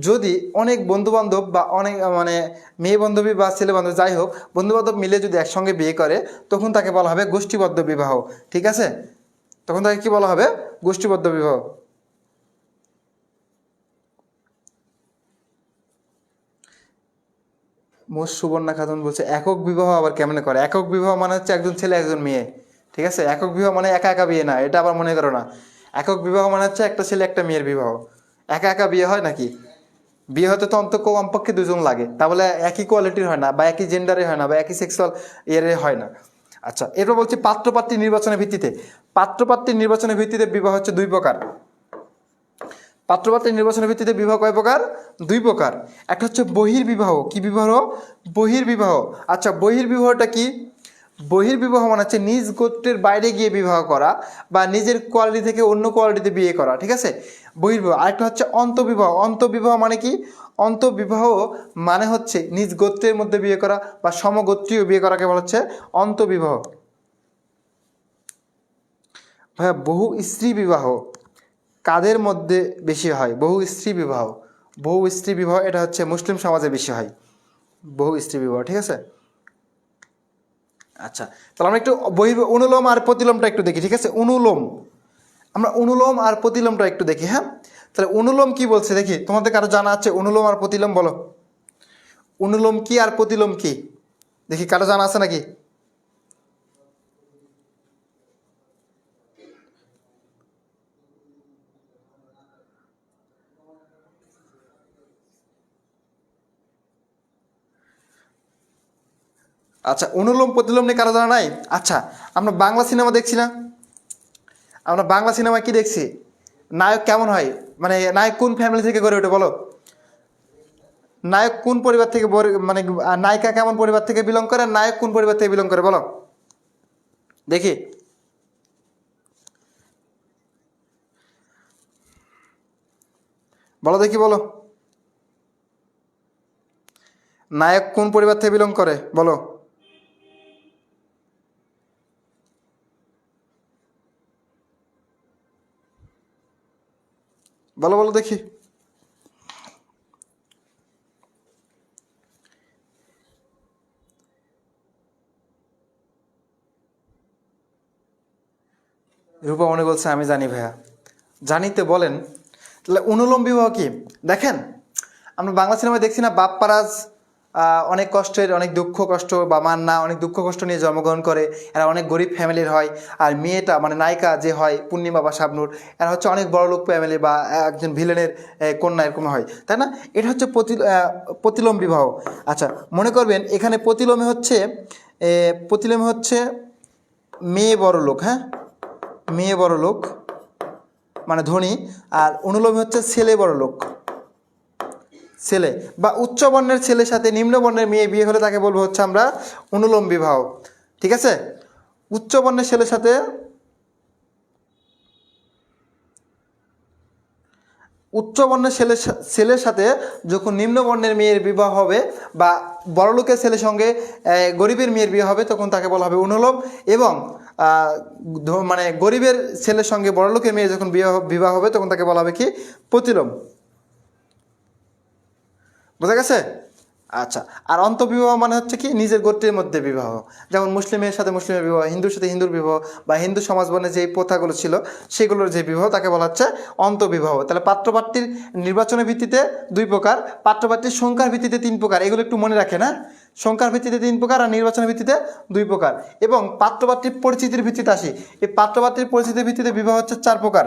যদি অনেক বন্ধুবান্ধব বা অনেক মানে মেয়ে বান্ধবী বা ছেলে বান্ধব যাই হোক বন্ধুবান্ধব মিলে যদি একসঙ্গে বিয়ে করে তখন তাকে বলা হবে গোষ্ঠীবদ্ধ বিবাহ, ঠিক আছে। তখন তাকে কি বলা হবে? গোষ্ঠীবদ্ধ বিবাহ। মোস্ট সুবর্ণা খাতুন বলছে একক বিবাহ আবার কেমনে করে? একক বিবাহ মানে হচ্ছে একজন ছেলে একজন মেয়ে, ঠিক আছে। একক বিবাহ মানে একা একা বিয়ে না, এটা আবার মনে করো না। একক বিবাহ মানে হচ্ছে একটা ছেলে একটা মেয়ের বিবাহ। একা একা বিয়ে হয় নাকি? বিয়ে হতে তো অন্তত কমপক্ষে 2জন লাগে, তাহলে একই কোয়ালিটির হয় না বা একই জেন্ডারে হয় না বা একই সেক্সুয়াল ইয়ারে হয় না। আচ্ছা, এরপর বলছি পাত্রপাত্রী নির্বাচনের ভিত্তিতে। পাত্রপাত্রীর নির্বাচনের ভিত্তিতে বিবাহ হচ্ছে 2 প্রকার। পাত্রপাত্রী নির্বাচনের ভিত্তিতে বিবাহ কয় প্রকার? 2 প্রকার। একটা হচ্ছে বহির্বিবাহ। কি বিবাহ? বহির্বিবাহ। আচ্ছা, বহির্বিবাহটা কি? বহির্বিবাহ মানে হচ্ছে নিজ গোত্রের বাইরে গিয়ে বিবাহ করা বা নিজের কোয়ালিটি থেকে অন্য কোয়ালিটিতে বিয়ে করা, ঠিক আছে। বহির্বিবাহ। আরেকটা হচ্ছে অন্তঃবিবাহ। অন্তঃবিবাহ মানে কি? অন্তঃবিবাহ মানে হচ্ছে নিজ গোত্রের মধ্যে বিয়ে করা বা সমগোত্রীয় বিয়ে করাকে বলা হচ্ছে অন্তঃবিবাহ। ভাইয়া, বহু স্ত্রী বিবাহ কাদের মধ্যে বেশি হয়? বহু স্ত্রী বিবাহ। বহু স্ত্রী বিবাহ এটা হচ্ছে মুসলিম সমাজে বেশি হয়, বহু স্ত্রী বিবাহ, ঠিক আছে। আচ্ছা, তাহলে আমরা একটু অনুলোম আর প্রতিলোমটা একটু দেখি, ঠিক আছে। অনুলোম, আমরা অনুলোম আর প্রতিলোমটা একটু দেখি। হ্যাঁ, তাহলে অনুলোম কি বলছে দেখি, তোমাদের কারো জানা আছে অনুলোম আর প্রতিলোম? বলো অনুলোম কি আর প্রতিলোম কি, দেখি কারো জানা আছে নাকি? আচ্ছা, অনুলোম প্রতিলোম নিয়ে কারো জানা নাই? আচ্ছা, আমরা বাংলা সিনেমা দেখছি না? আমরা বাংলা সিনেমা কি দেখছি? নায়ক কেমন হয়, মানে নায়ক কোন ফ্যামিলি থেকে গড়ে ওঠে বলো? নায়ক কোন পরিবার থেকে মানে নায়িকা কেমন পরিবার থেকে বিলং করে, নায়ক কোন পরিবার থেকে বিলং করে বলো দেখি? বলো দেখি, বলো নায়ক কোন পরিবার থেকে বিলং করে বলো? বলো বলো দেখি। রূপামণি বলছে আমি জানি ভাইয়া। জানিতে বলেন। তাহলে অনুলোম বিবাহ কি? দেখেন আমরা বাংলা সিনেমায় দেখছি না, বাপ্পারাজ অনেক কষ্টের, অনেক দুঃখ কষ্ট, বা মান্না অনেক দুঃখ কষ্ট নিয়ে জন্মগ্রহণ করে, এরা অনেক গরিব ফ্যামিলির হয়। আর মেয়েটা মানে নায়িকা যে হয় পূর্ণিমা বা শাবনূর, এরা হচ্ছে অনেক বড় লোক ফ্যামিলি বা একজন ভিলেনের কন্যা, এরকম হয়, তাই না? এটা হচ্ছে প্রতিলোম বিবাহ। আচ্ছা, মনে করবেন এখানে প্রতিলোমে হচ্ছে মেয়ে বড় লোক, হ্যাঁ, মেয়ে বড় লোক মানে ধনী, আর অনুলোমে হচ্ছে ছেলে বড় লোক, ছেলে বা উচ্চ বর্ণের ছেলের সাথে নিম্ন বর্ণের মেয়ে বিয়ে হলে তাকে বলবো হচ্ছে আমরা অনুলোম বিবাহ। ঠিক আছে? উচ্চ বর্ণের ছেলের সাথে ছেলের সাথে যখন নিম্ন বর্ণের মেয়ের বিবাহ হবে, বা বড়লোকের ছেলের সঙ্গে গরিবের মেয়ের বিয়ে হবে, তখন তাকে বলা হবে অনুলোম। এবং মানে গরিবের ছেলের সঙ্গে বড়লোকের মেয়ে যখন বিবাহ হবে, তখন তাকে বলা হবে কি? প্রতিলোম। বোঝা গেছে? আচ্ছা, আর অন্তঃবিবাহ মানে হচ্ছে কি? নিজের গোত্রের মধ্যে বিবাহ, যেমন মুসলিমের সাথে মুসলিমের বিবাহ, হিন্দুর সাথে হিন্দুর বিবাহ, বা হিন্দু সমাজবনে যে প্রথাগুলো ছিল সেগুলোর যে বিবাহ, তাকে বলা হচ্ছে অন্তঃবিবাহ। তাহলে পাত্রপাত্রীর নির্বাচনের ভিত্তিতে 2 প্রকার, পাত্রপাত্রীর সংখ্যার ভিত্তিতে 3 প্রকার, এগুলো একটু মনে রাখেন, হ্যাঁ? সংখ্যার ভিত্তিতে 3 প্রকার আর নির্বাচনের ভিত্তিতে 2 প্রকার। এবং পাত্রপাত্রীর পরিচিতির ভিত্তিতে আসি, এই পাত্রপাত্রীর পরিচিতির ভিত্তিতে বিবাহ হচ্ছে 4 প্রকার।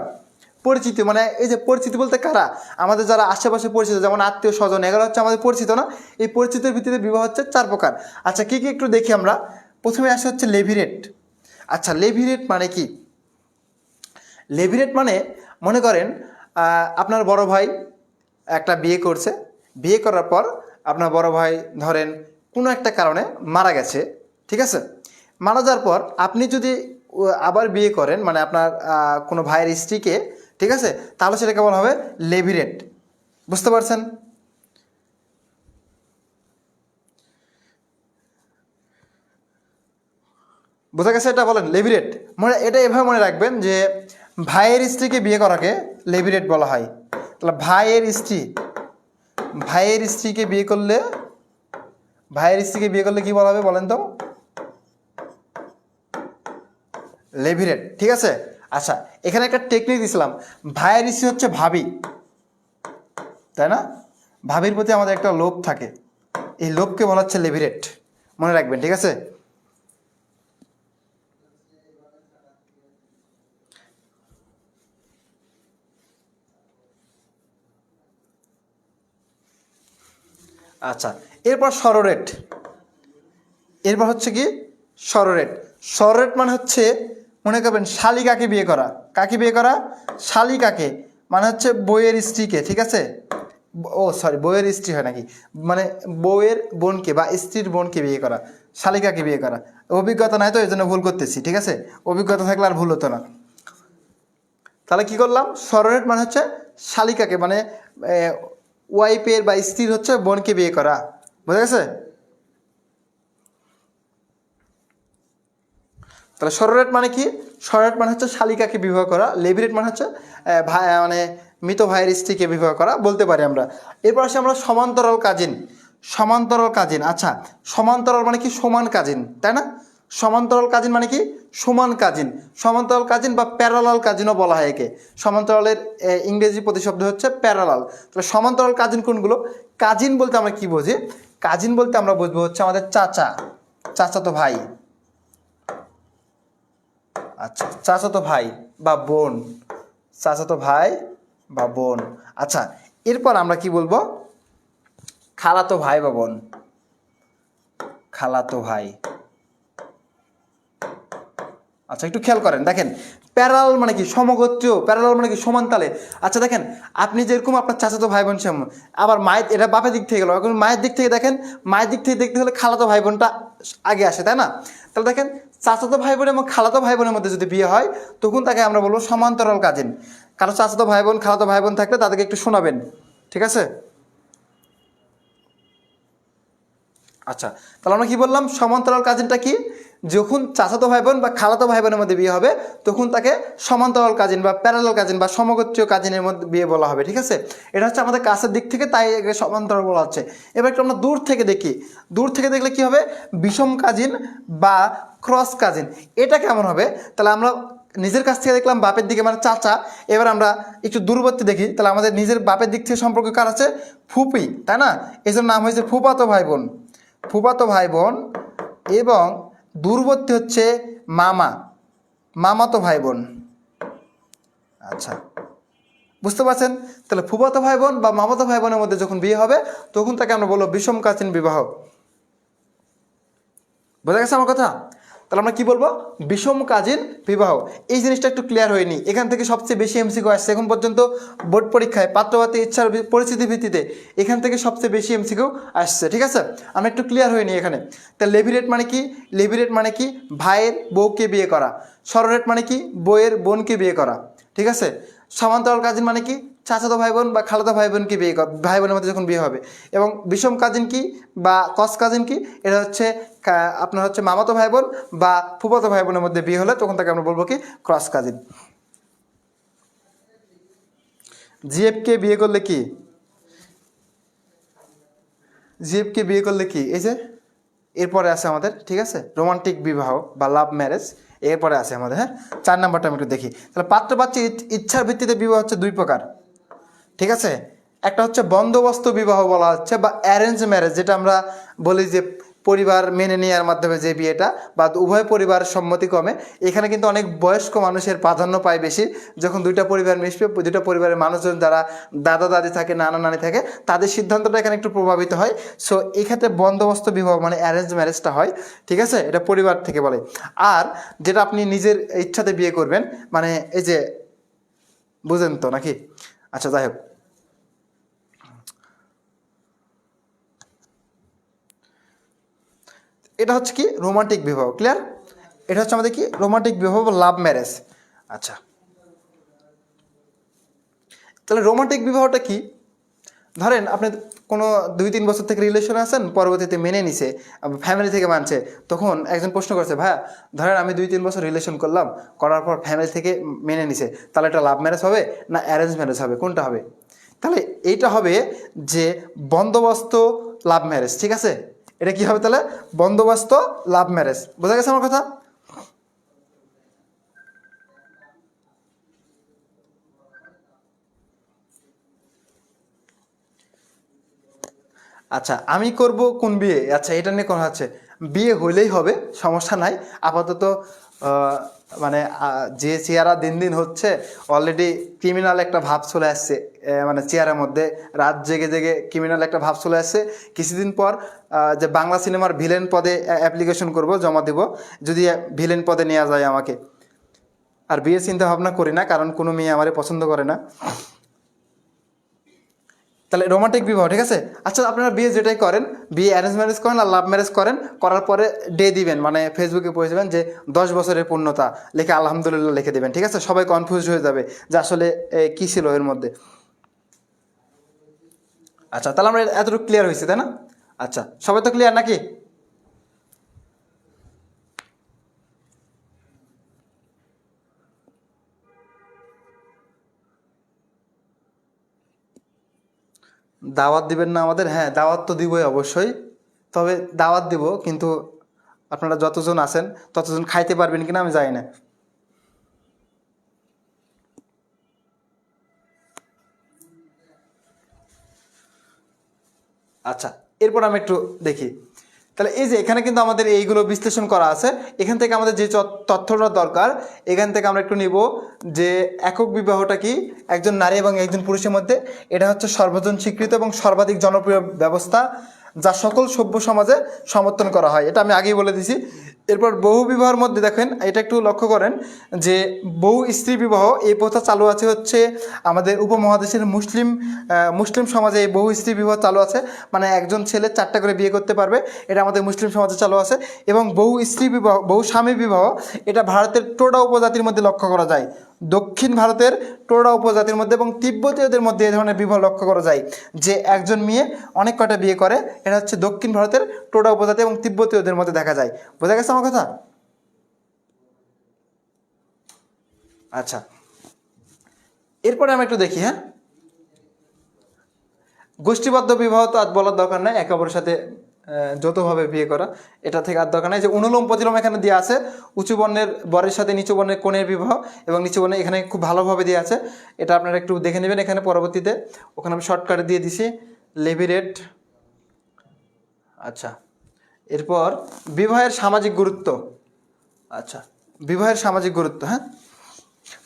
পরিচিতি মানে এই যে পরিচিতি বলতে কারা? আমাদের যারা আশেপাশে পরিচিত, যেমন আত্মীয় স্বজন, এগুলো হচ্ছে আমাদের পরিচিত না? এই পরিচিতির ভিত্তিতে বিবাহ হচ্ছে 4 প্রকার। আচ্ছা, কি কি একটু দেখি আমরা। প্রথমে আসে হচ্ছে লেভিরেট। আচ্ছা, লেভিরেট মানে কি? লেভিরেট মানে মনে করেন আপনার বড় ভাই একটা বিয়ে করছে, বিয়ে করার পর আপনার বড় ভাই ধরেন কোনো একটা কারণে মারা গেছে, ঠিক আছে? মারা যাওয়ার পর আপনি যদি আবার বিয়ে করেন, মানে আপনার কোনো ভাইয়ের স্ত্রীকে, ঠিক আছে, তাহলে সেটাকে বলা হবে লেভিরেট। বুঝতে পারছেন? বোঝা গেছে? এটা বলেন লেভিরেট। এটা এভাবে মনে রাখবেন যে ভাইয়ের স্ত্রীকে বিয়ে করাকে লেভিরেট বলা হয়। তাহলে ভাইয়ের স্ত্রীকে বিয়ে করলে কি বলা হবে বলেন তো? লেভিরেট। ঠিক আছে? আচ্ছা, এখানে একটা টেকনিক দিছিলাম। ভাইয়ের স্ত্রী হচ্ছে ভাবি, তাই না? ভাবির প্রতি আমাদের একটা লোভ থাকে, এই লোভকে বলা হচ্ছে লেভিরেট। মনে রাখবেন, ঠিক আছে? আচ্ছা, এরপর সরোরেট। এরপর হচ্ছে কি? সরোরেট। সরোরেট মানে হচ্ছে মনে করবেন শালিকাকে বিয়ে করা। কাকে বিয়ে করা? শালিকাকে, মানে হচ্ছে বউয়ের স্ত্রীকে, ঠিক আছে? ও সরি, বউয়ের স্ত্রী হয় নাকি, মানে বউয়ের বোনকে বা স্ত্রীর বোনকে বিয়ে করা, শালিকাকে বিয়ে করা। অভিজ্ঞতা নাই তো এই জন্য ভুল করতেছি, ঠিক আছে? অভিজ্ঞতা থাকলে আর ভুল হতো না। তাহলে কি করলাম? সরোরেট মানে হচ্ছে শালিকাকে, মানে ওয়াইফের বা স্ত্রীর হচ্ছে বোনকে বিয়ে করা। বুঝা গেছে? তাহলে সরোরেট মানে কি? সরোরেট মানে হচ্ছে শালিকাকে বিবাহ করা। লেভিরেট মানে হচ্ছে ভাই, মানে মৃত ভাইয়ের স্ত্রীকে বিবাহ করা বলতে পারি আমরা। এরপর আসি আমরা সমান্তরাল কাজিন। সমান্তরাল কাজিন। আচ্ছা, সমান্তরাল মানে কি? সমান কাজিন, তাই না? সমান্তরাল কাজিন মানে কি? সমান কাজিন। সমান্তরাল কাজিন বা প্যারালাল কাজিনও বলা হয় একে। সমান্তরালের ইংরেজি প্রতিশব্দ হচ্ছে প্যারালাল। তাহলে সমান্তরাল কাজিন কোনগুলো? কাজিন বলতে আমরা কি বুঝি? কাজিন বলতে আমরা বুঝবো হচ্ছে আমাদের চাচাতো ভাই। আচ্ছা, চাচাতো ভাই বা বোন, চাচাতো ভাই বা বোন। আচ্ছা, এরপর আমরা কি বলবো? খালাতো ভাই বা বোন, খালাতো ভাই। আচ্ছা, একটু খেয়াল করেন, দেখেন প্যারালাল মানে কি? সমগোত্রীয়। প্যারালাল মানে কি? সমানতালে। আচ্ছা দেখেন, আপনি যেরকম আপনার চাচাতো ভাই বোন সেমন, আবার মায়ের, এটা বাপের দিক থেকে গেল, এখন মায়ের দিক থেকে দেখেন, মায়ের দিক থেকে দেখতে হলে খালাতো ভাই বোনটা আগে আসে, তাই না? তাহলে দেখেন, চাচাতো ভাই বোন এবং খালাতো ভাই বোনের মধ্যে যদি বিয়ে হয়, তখন তাকে আমরা বলবো সমান্তরাল কাজিন। কারণ চাচাতো ভাই বোন, খালাতো ভাই বোন থাকলে তাদেরকে একটু শোনাবেন, ঠিক আছে? আচ্ছা, তাহলে আমরা কি বললাম? সমান্তরাল কাজিনটা কি? যখন চাচাতো ভাই বোন বা খালাতো ভাই বোনের মধ্যে বিয়ে হবে, তখন তাকে সমান্তরাল কাজিন বা প্যারালাল কাজিন বা সমগোত্রীয় কাজিনের মধ্যে বিয়ে বলা হবে, ঠিক আছে? এটা হচ্ছে আমাদের কাছের দিক থেকে, তাই একে সমান্তরাল বলা হচ্ছে। এবার একটু আমরা দূর থেকে দেখি। দূর থেকে দেখলে কি হবে? বিষম কাজিন বা ক্রস কাজিন। এটা কেমন হবে? তাহলে আমরা নিজের কাছ থেকে দেখলাম বাপের দিকে মানে চাচা, এবার আমরা একটু দূরবর্তী দেখি, তাহলে আমাদের নিজের বাপের দিক থেকে সম্পর্ক কার আছে? ফুপি, তাই না? এই জন্য নাম হয়েছে ফুফাতো ভাই বোন, ফুফাতো ভাই বোন। এবং দূরবর্তী হচ্ছে মামা, মামাতো ভাই বোন। আচ্ছা, বুঝতে পারছেন? তাহলে ফুফাতো ভাই বোন বা মামাতো ভাই বোনের মধ্যে যখন বিয়ে হবে তখন তাকে আমরা বলবো বিষমকালীন বিবাহ। বোঝা গেছে আমার কথা? তাহলে আমরা কি বলবো? বিষমকালীন বিবাহ। এই জিনিসটা একটু ক্লিয়ার হয়নি, এখান থেকে সবচেয়ে বেশি এমসিকিউ আসছে এখন পর্যন্ত বোর্ড পরীক্ষায়, পাত্রপাতি ইচ্ছার পরিস্থিতি ভিত্তিতে এখান থেকে সবচেয়ে বেশি এমসিকিউ আসছে। ঠিক আছে, আমরা একটু ক্লিয়ার হয়নি এখানে। তা লেভিরেট মানে কি? লেভিরেট মানে কি? ভাইয়ের বউকে বিয়ে করা। সররেট মানে কি? বইয়ের বোনকে বিয়ে করা। ঠিক আছে, সমান্তরাল কাজিন মানে কি? চাচাতো ভাই বোন বা খালাতো ভাই বোনকে বিয়ে ভাই বোনের মধ্যে যখন বিয়ে হবে। এবং বিষম কাজিন কি বা কস কাজিন কি? এটা হচ্ছে আপনার হচ্ছে মামাতো ভাই বোন বা ফুফাতো ভাই বোনের মধ্যে বিয়ে হলে তখন তাকে আমরা বলবো কি? Cross cousin. জিএফকে বিয়ে করলে কি? জিএফকে বিয়ে করলে কি? এই যে এরপরে আছে আমাদের, ঠিক আছে, রোমান্টিক বিবাহ বা লাভ ম্যারেজ, এরপরে আছে আমাদের। হ্যাঁ, 4 নাম্বারটা আমি একটু দেখি। তাহলে পাত্র পাত্রী ইচ্ছার ভিত্তিতে বিবাহ হচ্ছে 2 প্রকার। ঠিক আছে, একটা হচ্ছে বন্দোবস্ত বিবাহ বলা হচ্ছে বা অ্যারেঞ্জ ম্যারেজ, যেটা আমরা বলি যে পরিবার মেনে নেওয়ার মাধ্যমে যে বিয়েটা বা উভয় পরিবার সম্মতিক্রমে। এখানে কিন্তু অনেক বয়স্ক মানুষের প্রাধান্য পায় বেশি, যখন দুইটা পরিবার মিশবে, দুইটা পরিবারের মানুষজন যারা দাদা দাদি থাকে, নানা নানি থাকে, তাদের সিদ্ধান্তটা এখানে একটু প্রভাবিত হয়। সো এক্ষেত্রে বন্দোবস্ত বিবাহ মানে অ্যারেঞ্জ ম্যারেজটা হয়। ঠিক আছে, এটা পরিবার থেকে বলে। আর যেটা আপনি নিজের ইচ্ছাতে বিয়ে করবেন, মানে এই যে, বুঝেন তো নাকি? আচ্ছা, যাই হোক, এটা হচ্ছে কি? রোমান্টিক বিবাহ। ক্লিয়ার? এটা হচ্ছে আমাদের কি? রোমান্টিক বিবাহ বা লাভ ম্যারেজ। আচ্ছা, তাহলে রোমান্টিক বিবাহটা কি? ধরেন আপনি কোনো 2-3 বছর থেকে রিলেশনে আছেন, পরবর্তীতে মেনে নিছে, ফ্যামিলি থেকে মানছে, তখন একজন প্রশ্ন করছে, ভাইয়া ধরেন আমি 2-3 বছর রিলেশন করলাম, করার পর ফ্যামিলি থেকে মেনে নিছে, তাহলে এটা লাভ ম্যারেজ হবে না অ্যারেঞ্জ ম্যারেজ হবে? কোনটা হবে? তাহলে এইটা হবে যে বন্দোবস্ত লাভ ম্যারেজ। ঠিক আছে, এটা কি হবে তাহলে? বন্দোবস্ত লাভ ম্যারেজ। বোঝা গেছে আমার কথা? আচ্ছা, আমি করব কোন বিয়ে? আচ্ছা, এটা নিয়ে কোনো হচ্ছে, বিয়ে হইলেই হবে, সমস্যা নাই। আপাতত মানে যে চেহারা দিন দিন হচ্ছে, অলরেডি ক্রিমিনাল একটা ভাব চলে আসছে, মানে চেহারার মধ্যে রাত জেগে জেগে ক্রিমিনাল একটা ভাব চলে আসছে। কিছুদিন পর যে বাংলা সিনেমার ভিলেন পদে অ্যাপ্লিকেশন করব, জমা দেব, যদি ভিলেন পদে নেওয়া যায় আমাকে। আর বিয়ে চিন্তা ভাবনা করি না, কারণ কোনো মেয়ে আমারে পছন্দ করে না। তাহলে রোমান্টিক বিবাহ। ঠিক আছে, আচ্ছা, আপনারা বিয়ে যেটাই করেন, বিয়ে অ্যারেঞ্জ ম্যারেজ করেন আর লাভ ম্যারেজ করেন, করার পরে ডে দিবেন, মানে ফেসবুকে পড়ে যাবেন যে 10 বছরের পূর্ণতা, লিখে আলহামদুলিল্লাহ লিখে দেবেন। ঠিক আছে, সবাই কনফিউজ হয়ে যাবে যে আসলে কী ছিল এর মধ্যে। আচ্ছা, তাহলে আমরা এতটুকু ক্লিয়ার হয়েছি, তাই না? আচ্ছা, সবাই তো ক্লিয়ার নাকি? দাওয়াত দিবেন না আমাদের? হ্যাঁ, দাওয়াত তো দিবই অবশ্যই। তবে দাওয়াত দিব, কিন্তু আপনারা যতজন আছেন ততজন খাইতে পারবেন কিনা আমি জানি না। আচ্ছা, এরপর আমি একটু দেখি। তাহলে এই যে এখানে কিন্তু আমাদের এইগুলো বিশ্লেষণ করা আছে, এখান থেকে আমাদের যে তথ্যটা দরকার, এখান থেকে আমরা একটু নিব যে একক বিবাহটা কি, একজন নারী এবং একজন পুরুষের মধ্যে। এটা হচ্ছে সর্বজন স্বীকৃত এবং সর্বাধিক জনপ্রিয় ব্যবস্থা, যা সকল সভ্য সমাজে সমর্থন করা হয়। এটা আমি আগেই বলে দিয়েছি। এরপর বহু বিবাহের মধ্যে দেখেন, এটা একটু লক্ষ্য করেন যে বহু স্ত্রী বিবাহ এই প্রথা চালু আছে হচ্ছে আমাদের উপমহাদেশের মুসলিম সমাজে। এই বহু স্ত্রী বিবাহ চালু আছে, মানে একজন ছেলে 4টা করে বিয়ে করতে পারবে, এটা আমাদের মুসলিম সমাজে চালু আছে। এবং বহু স্ত্রী বিবাহ, বহু স্বামী বিবাহ, এটা ভারতের টোডা উপজাতির মধ্যে লক্ষ্য করা যায়। দক্ষিণ ভারতের টোডা উপজাতির মধ্যে এবং তিব্বতীয়দের মধ্যে এই ধরনের বিবাহ লক্ষ্য করা যায়, যে একজন মেয়ে অনেক কটা বিয়ে করে। এটা হচ্ছে দক্ষিণ ভারতের টোডা উপজাতি এবং তিব্বতীয়দের মধ্যে দেখা যায়। বোঝা গেছে আমার কথা? আচ্ছা, এরপরে আমরা একটু দেখি। হ্যাঁ, গোষ্ঠীবদ্ধ বিবাহ তো আর বলার দরকার নাই, একে অপরের সাথে যৌথভাবে বিয়ে করা, এটা থেকে আর দরকার নাই। যে অনুলোম প্রতিলোম এখানে দেওয়া আছে, উঁচু বর্ণের বরের সাথে নিচু বর্ণের কনের বিবাহ এবং নিচু বর্ণের এখানে খুব ভালোভাবে দেওয়া আছে, এটা আপনারা একটু দেখে নেবেন এখানে পরবর্তীতে। ওখানে আমি শর্টকাটে দিয়ে দিছি লেভিরেট। আচ্ছা, এরপর বিবাহের সামাজিক গুরুত্ব। আচ্ছা, বিবাহের সামাজিক গুরুত্ব, হ্যাঁ।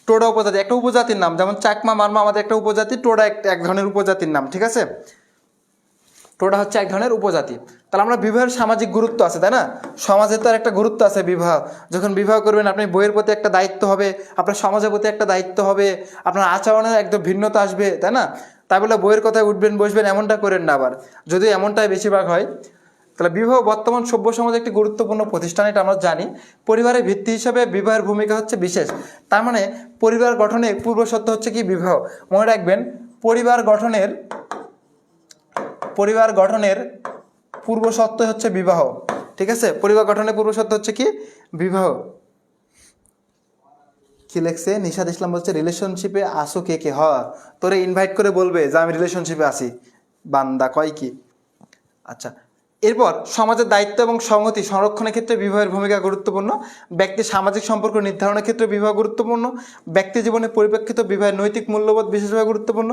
টোডা উপজাতি একটা উপজাতির নাম, যেমন চাকমা মারমা আমাদের একটা উপজাতি, টোডা এক ধরনের উপজাতির নাম, ঠিক আছে। টোডা হচ্ছে এক ধরনের উপজাতি। তাহলে আমরা বিবাহের সামাজিক গুরুত্ব আছে, তাই না? সমাজের তো আর একটা গুরুত্ব আছে বিবাহ। যখন বিবাহ করবেন আপনি বইয়ের প্রতি একটা দায়িত্ব হবে, আপনার সমাজের প্রতি একটা দায়িত্ব হবে, আপনার আচরণের একদম ভিন্নতা আসবে, তাই না? তাই বলে বইয়ের কথায় উঠবেন বসবেন এমনটা করেন না আবার, যদি এমনটাই বেশিরভাগ হয়। তাহলে বিবাহ বর্তমান সভ্য সমাজে একটি গুরুত্বপূর্ণ প্রতিষ্ঠান, এটা আমরা জানি। পরিবারের ভিত্তি হিসাবে বিবাহের ভূমিকা হচ্ছে বিশেষ। তার মানে পরিবার গঠনে পূর্বশর্ত হচ্ছে কি বিবাহ। মনে রাখবেন, পরিবার গঠনের পূর্বশর্ত হচ্ছে বিবাহ, ঠিক আছে। পরিবার গঠনের পূর্বশর্ত হচ্ছে কি বিবাহ। কি লেখছে নিশাদ ইসলাম বলছে রিলেশনশিপে আসো কে কে, তোরে ইনভাইট করে বলবে যে আমি রিলেশনশিপে আসি, বান্দা কয় কি। আচ্ছা, এরপর সমাজের দায়িত্ব এবং সংহতি সংরক্ষণের ক্ষেত্রে বিবাহের ভূমিকা গুরুত্বপূর্ণ। ব্যক্তির সামাজিক সম্পর্ক নির্ধারণের ক্ষেত্রে বিবাহ গুরুত্বপূর্ণ। ব্যক্তি জীবনের পরিপ্রেক্ষিতে বিবাহের নৈতিক মূল্যবোধ বিশেষভাবে গুরুত্বপূর্ণ।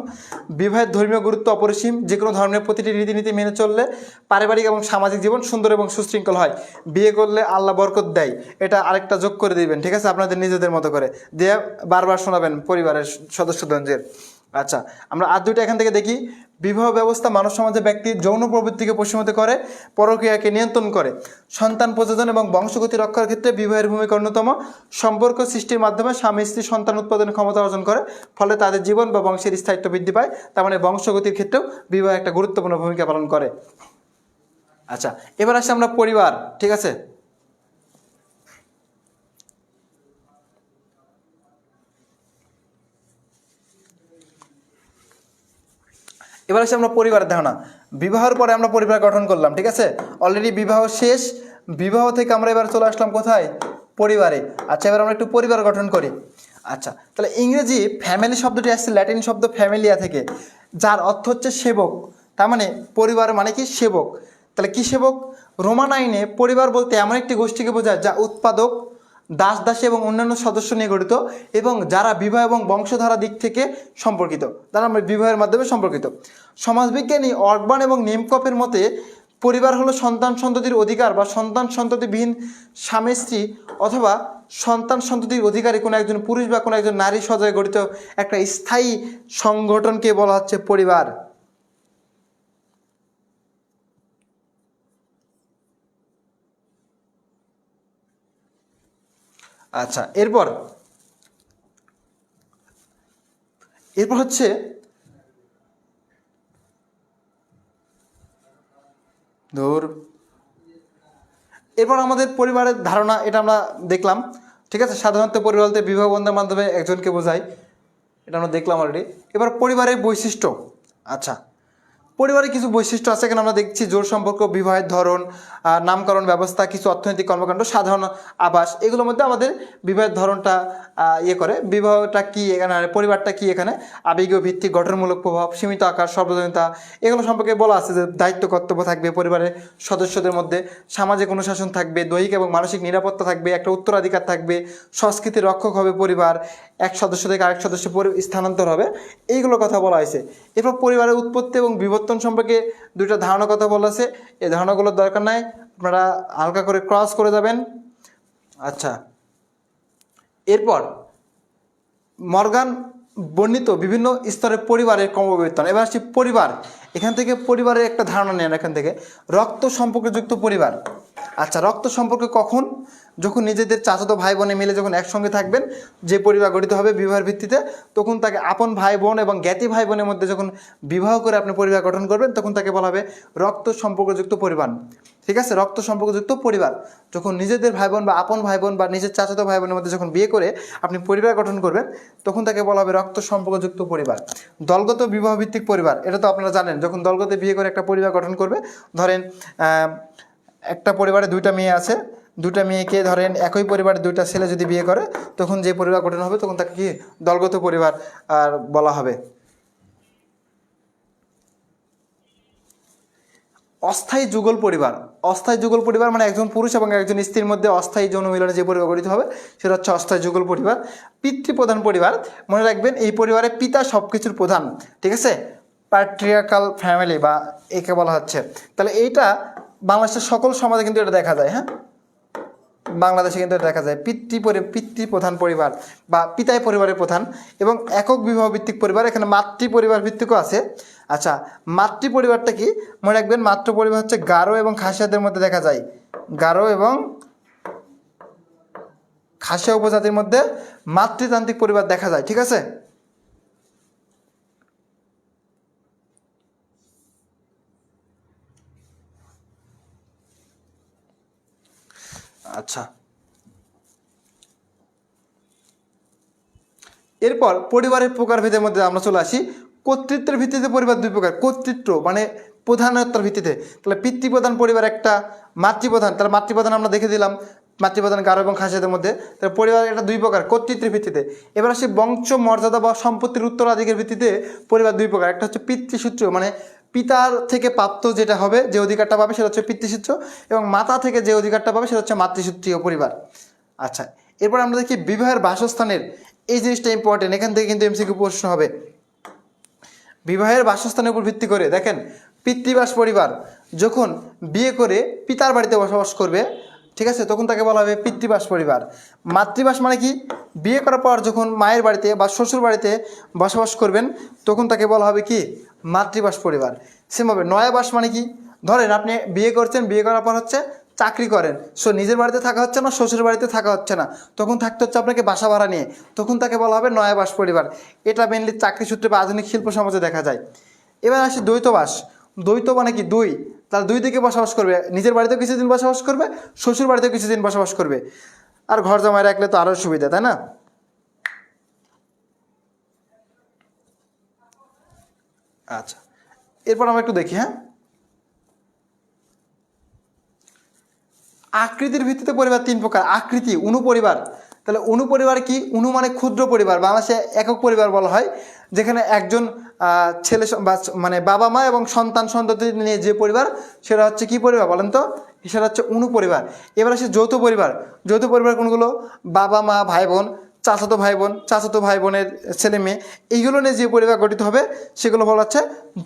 বিবাহের ধর্মীয় গুরুত্ব অপরিসীম। যে কোনো ধর্মের প্রতিটি রীতিনীতি মেনে চললে পারিবারিক এবং সামাজিক জীবন সুন্দর এবং সুশৃঙ্খল হয়। বিয়ে করলে আল্লাহ বরকত দেয়, এটা আরেকটা যোগ করে দিবেন, ঠিক আছে, আপনাদের নিজেদের মতো করে দিয়ে বারবার শোনাবেন পরিবারের সদস্যদের। আচ্ছা, আমরা আর দুইটা এখান থেকে দেখি। বিবাহ ব্যবস্থা মানব সমাজে ব্যক্তির যৌন প্রবৃত্তিকে প্রশমিত করে, পরক্রিয়াকে নিয়ন্ত্রণ করে। সন্তান প্রযোজন এবং বংশগতি রক্ষার ক্ষেত্রে বিবাহের ভূমিকা অন্যতম। সম্পর্ক সৃষ্টির মাধ্যমে স্বামী স্ত্রী সন্তান উৎপাদনের ক্ষমতা অর্জন করে, ফলে তাদের জীবন বা বংশের স্থায়িত্ব বৃদ্ধি পায়। তার মানে বংশগতির ক্ষেত্রেও বিবাহ একটা গুরুত্বপূর্ণ ভূমিকা পালন করে। আচ্ছা, এবার আসি আমরা পরিবার, ঠিক আছে। এবার আসি আমরা পরিবারের ধারণা। বিবাহের পরে আমরা পরিবার গঠন করলাম, ঠিক আছে। অলরেডি বিবাহ শেষ, বিবাহ থেকে আমরা এবার চলে আসলাম কোথায়, পরিবারে। আচ্ছা, এবার আমরা একটু পরিবার গঠন করি। আচ্ছা, তাহলে ইংরেজি ফ্যামিলি শব্দটি আসছে ল্যাটিন শব্দ ফ্যামিলিয়া থেকে, যার অর্থ হচ্ছে সেবক। তার মানে পরিবার মানে কি সেবক। তাহলে কি সেবক? রোমান আইনে পরিবার বলতে এমন একটি গোষ্ঠীকে বোঝায় যা উৎপাদক, দাস দাসী এবং অন্যান্য সদস্য নিয়ে গঠিত এবং যারা বিবাহ এবং বংশধারা দিক থেকে সম্পর্কিত, যারা বিবাহের মাধ্যমে সম্পর্কিত। সমাজবিজ্ঞানী অর্বান এবং নিমকপের মতে পরিবার হলো সন্তান সন্ততির অধিকার বা সন্তান সন্ততিবিহীন স্বামী স্ত্রী অথবা সন্তান সন্ততির অধিকারী কোনো একজন পুরুষ বা কোনো একজন নারী সদয় গঠিত একটা স্থায়ী সংগঠনকে বলা হচ্ছে পরিবার। আচ্ছা, এরপর হচ্ছে এরপর আমাদের পরিবারের ধারণা, এটা আমরা দেখলাম, ঠিক আছে। সাধারণত পরিবার বলতে বিবাহ বন্ধনের মাধ্যমে একজনকে বোঝায়, এটা আমরা দেখলাম অলরেডি। এবার পরিবারের বৈশিষ্ট্য। আচ্ছা, পরিবারের কিছু বৈশিষ্ট্য আছে, এখানে আমরা দেখছি জোর সম্পর্ক, বিবাহের ধরন, নামকরণ ব্যবস্থা, কিছু অর্থনৈতিক কর্মকাণ্ড, সাধারণ আবাস, এগুলোর মধ্যে আমাদের বিবাহের ধরনটা করে। বিবাহটা কি এখানে, পরিবারটা কি এখানে, আবেগীয় ভিত্তিক, গঠনমূলক প্রভাব, সীমিত আকার, সর্বজনীনতা, এগুলো সম্পর্কে বলা আছে যে দায়িত্ব কর্তব্য থাকবে পরিবারের সদস্যদের মধ্যে, সামাজিক অনুশাসন থাকবে, দৈহিক এবং মানসিক নিরাপত্তা থাকবে, একটা উত্তরাধিকার থাকবে, সংস্কৃতির রক্ষক হবে পরিবার, এক সদস্য থেকে আরেক সদস্য স্থানান্তর হবে, এইগুলো কথা বলা হয়েছে। এরপর পরিবারের উৎপত্তি এবং বিবর্তন সম্পর্কে দুইটা ধারণা কথা বলা আছে, এই ধারণাগুলোর দরকার নাই, আপনারা হালকা করে ক্রস করে যাবেন। আচ্ছা, এরপর মর্গান বর্ণিত বিভিন্ন স্তরের পরিবারের ক্রমবিবর্তন। এবার আসছি পরিবার, এখান থেকে পরিবারের একটা ধারণা নেন এখান থেকে। রক্ত সম্পর্কযুক্ত পরিবার। আচ্ছা, রক্ত সম্পর্ক কখন? যখন নিজেদের চাচাতো ভাই বোনে মিলে যখন একসঙ্গে থাকবেন, যে পরিবার গঠিত হবে বিবাহের ভিত্তিতে, তখন তাকে আপন ভাই বোন এবং জ্ঞাতি ভাই বোনের মধ্যে যখন বিবাহ করে আপনি পরিবার গঠন করবেন, তখন তাকে বলা হবে রক্ত সম্পর্কযুক্ত পরিবার, ঠিক আছে। রক্ত সম্পর্কযুক্ত পরিবার, যখন নিজেদের ভাই বোন বা আপন ভাই বোন বা নিজের চাচাতো ভাই বোনের মধ্যে যখন বিয়ে করে আপনি পরিবার গঠন করবেন, তখন তাকে বলা হবে রক্ত সম্পর্কযুক্ত পরিবার। দলগত বিবাহ ভিত্তিক পরিবার, এটা তো আপনারা জানেন, যখন দলগত বিয়ে করে একটা পরিবার গঠন করবে, ধরেন একটা পরিবারে দুইটা মেয়ে আছে, দুটা মেয়েকে ধরেন একই পরিবারের দুইটা ছেলে যদি বিয়ে করে, তখন যে পরিবার গঠন হবে তখন তাকে কি দলগত পরিবার আর বলা হবে। অস্থায়ী যুগল পরিবার, অস্থায়ী যুগল পরিবার মানে একজন পুরুষ এবং একজন স্ত্রীর মধ্যে অস্থায়ী যৌন মিলনে যে পরিবার গঠিত হবে সেটা হচ্ছে অস্থায়ী যুগল পরিবার। পিতৃপ্রধান পরিবার, মনে রাখবেন এই পরিবারে পিতা সব কিছুর প্রধান, ঠিক আছে, প্যাট্রিয়ার্কাল ফ্যামিলি বা একে বলা হচ্ছে। তাহলে এইটা বাংলাদেশের সকল সমাজে কিন্তু এটা দেখা যায়, হ্যাঁ, বাংলাদেশে কিন্তু এটা দেখা যায় পিতৃপ্রধান পরিবার বা পিতাই পরিবারের প্রধান এবং একক বিবাহ ভিত্তিক পরিবার, এখানে মাতৃ পরিবার ভিত্তিকও আছে। আচ্ছা, মাতৃ পরিবারটা কি, মনে রাখবেন মাতৃ পরিবার হচ্ছে গারো এবং খাসিয়াদের মধ্যে দেখা যায়, গারো এবং খাসিয়া উপজাতির মধ্যে মাতৃতান্ত্রিক পরিবার দেখা যায়, ঠিক আছে। আচ্ছা, এরপর পরিবারের প্রকারভেদের মধ্যে আমরা চলে আসি। কর্তৃত্বের ভিত্তিতে পরিবার দুই প্রকার, কর্তৃত্ব মানে প্রধানতার ভিত্তিতে। তাহলে পিতৃপ্রধান পরিবার একটা, মাতৃপ্রধান, তাহলে মাতৃপ্রধান আমরা দেখে দিলাম, মাতৃপ্রধান গারো এবং খাসিয়াদের মধ্যে। তাহলে পরিবার এটা দুই প্রকার কর্তৃত্বের ভিত্তিতে। এবার আসি বংশ মর্যাদা বা সম্পত্তির উত্তরাধিকারের ভিত্তিতে পরিবার দুই প্রকার, একটা হচ্ছে পিতৃসূত্র মানে পিতার থেকে প্রাপ্ত যেটা হবে যে অধিকারটা পাবে সেটা হচ্ছে পিতৃসূত্র, এবং মাতা থেকে যে অধিকারটা পাবে সেটা হচ্ছে মাতৃসূত্রীয় পরিবার। আচ্ছা, এরপর আমরা দেখি বিবাহের বাসস্থানের, এই জিনিসটা ইম্পর্টেন্ট, এখান থেকে কিন্তু এমসিকিউ প্রশ্ন হবে। বিবাহের বাসস্থানের উপর ভিত্তি করে দেখেন, পিতৃবাস পরিবার যখন বিয়ে করে পিতার বাড়িতে বসবাস করবে, ঠিক আছে, তখন তাকে বলা হবে পিতৃবাস পরিবার। মাতৃবাস মানে কি, বিয়ে করার পর যখন মায়ের বাড়িতে বা শ্বশুর বাড়িতে বসবাস করবেন তখন তাকে বলা হবে কি, মাতৃবাস পরিবার। সেমভাবে নয়াবাস মানে কি, ধরেন আপনি বিয়ে করছেন, বিয়ে করার পর হচ্ছে চাকরি করেন, সো নিজের বাড়িতে থাকা হচ্ছে না, শ্বশুর বাড়িতে থাকা হচ্ছে না, তখন থাকতে হচ্ছে আপনাকে বাসা ভাড়া নিয়ে, তখন তাকে বলা হবে নয়াবাস পরিবার। এটা মেনলি চাকরি সূত্রে বা আধুনিক শিল্প সমাজে দেখা যায়। এবার আসি দ্বৈতবাস। দ্বৈত মানে কি, দুই, তার দুই দিকে বসবাস করবে, নিজের বাড়িতেও কিছুদিন বসবাস করবে, শ্বশুর বাড়িতেও কিছুদিন বসবাস করবে। আর ঘর জামাই রাখলে তো আরও সুবিধা, তাই না। আচ্ছা, এরপর আমরা একটু দেখি, হ্যাঁ, আকৃতির ভিত্তিতে পরিবার তিন প্রকার। আকৃতি, অনুপরিবার। তাহলে অনুপরিবার কি, অনু মানে ক্ষুদ্র পরিবার, বাংলাদেশে একক পরিবার বলা হয়, যেখানে একজন ছেলে বা মানে বাবা মা এবং সন্তান সন্ততি নিয়ে যে পরিবার সেটা হচ্ছে কি পরিবার বলেন তো, সেটা হচ্ছে অনুপরিবার। এবার আসে যৌথ পরিবার। যৌথ পরিবার কোনগুলো, বাবা মা ভাই বোন, চাচাতো ভাই বোন, চাচাতো ভাই বোনের ছেলে মেয়ে, এইগুলো নিয়ে যে পরিবার গঠিত হবে সেগুলো বলা হচ্ছে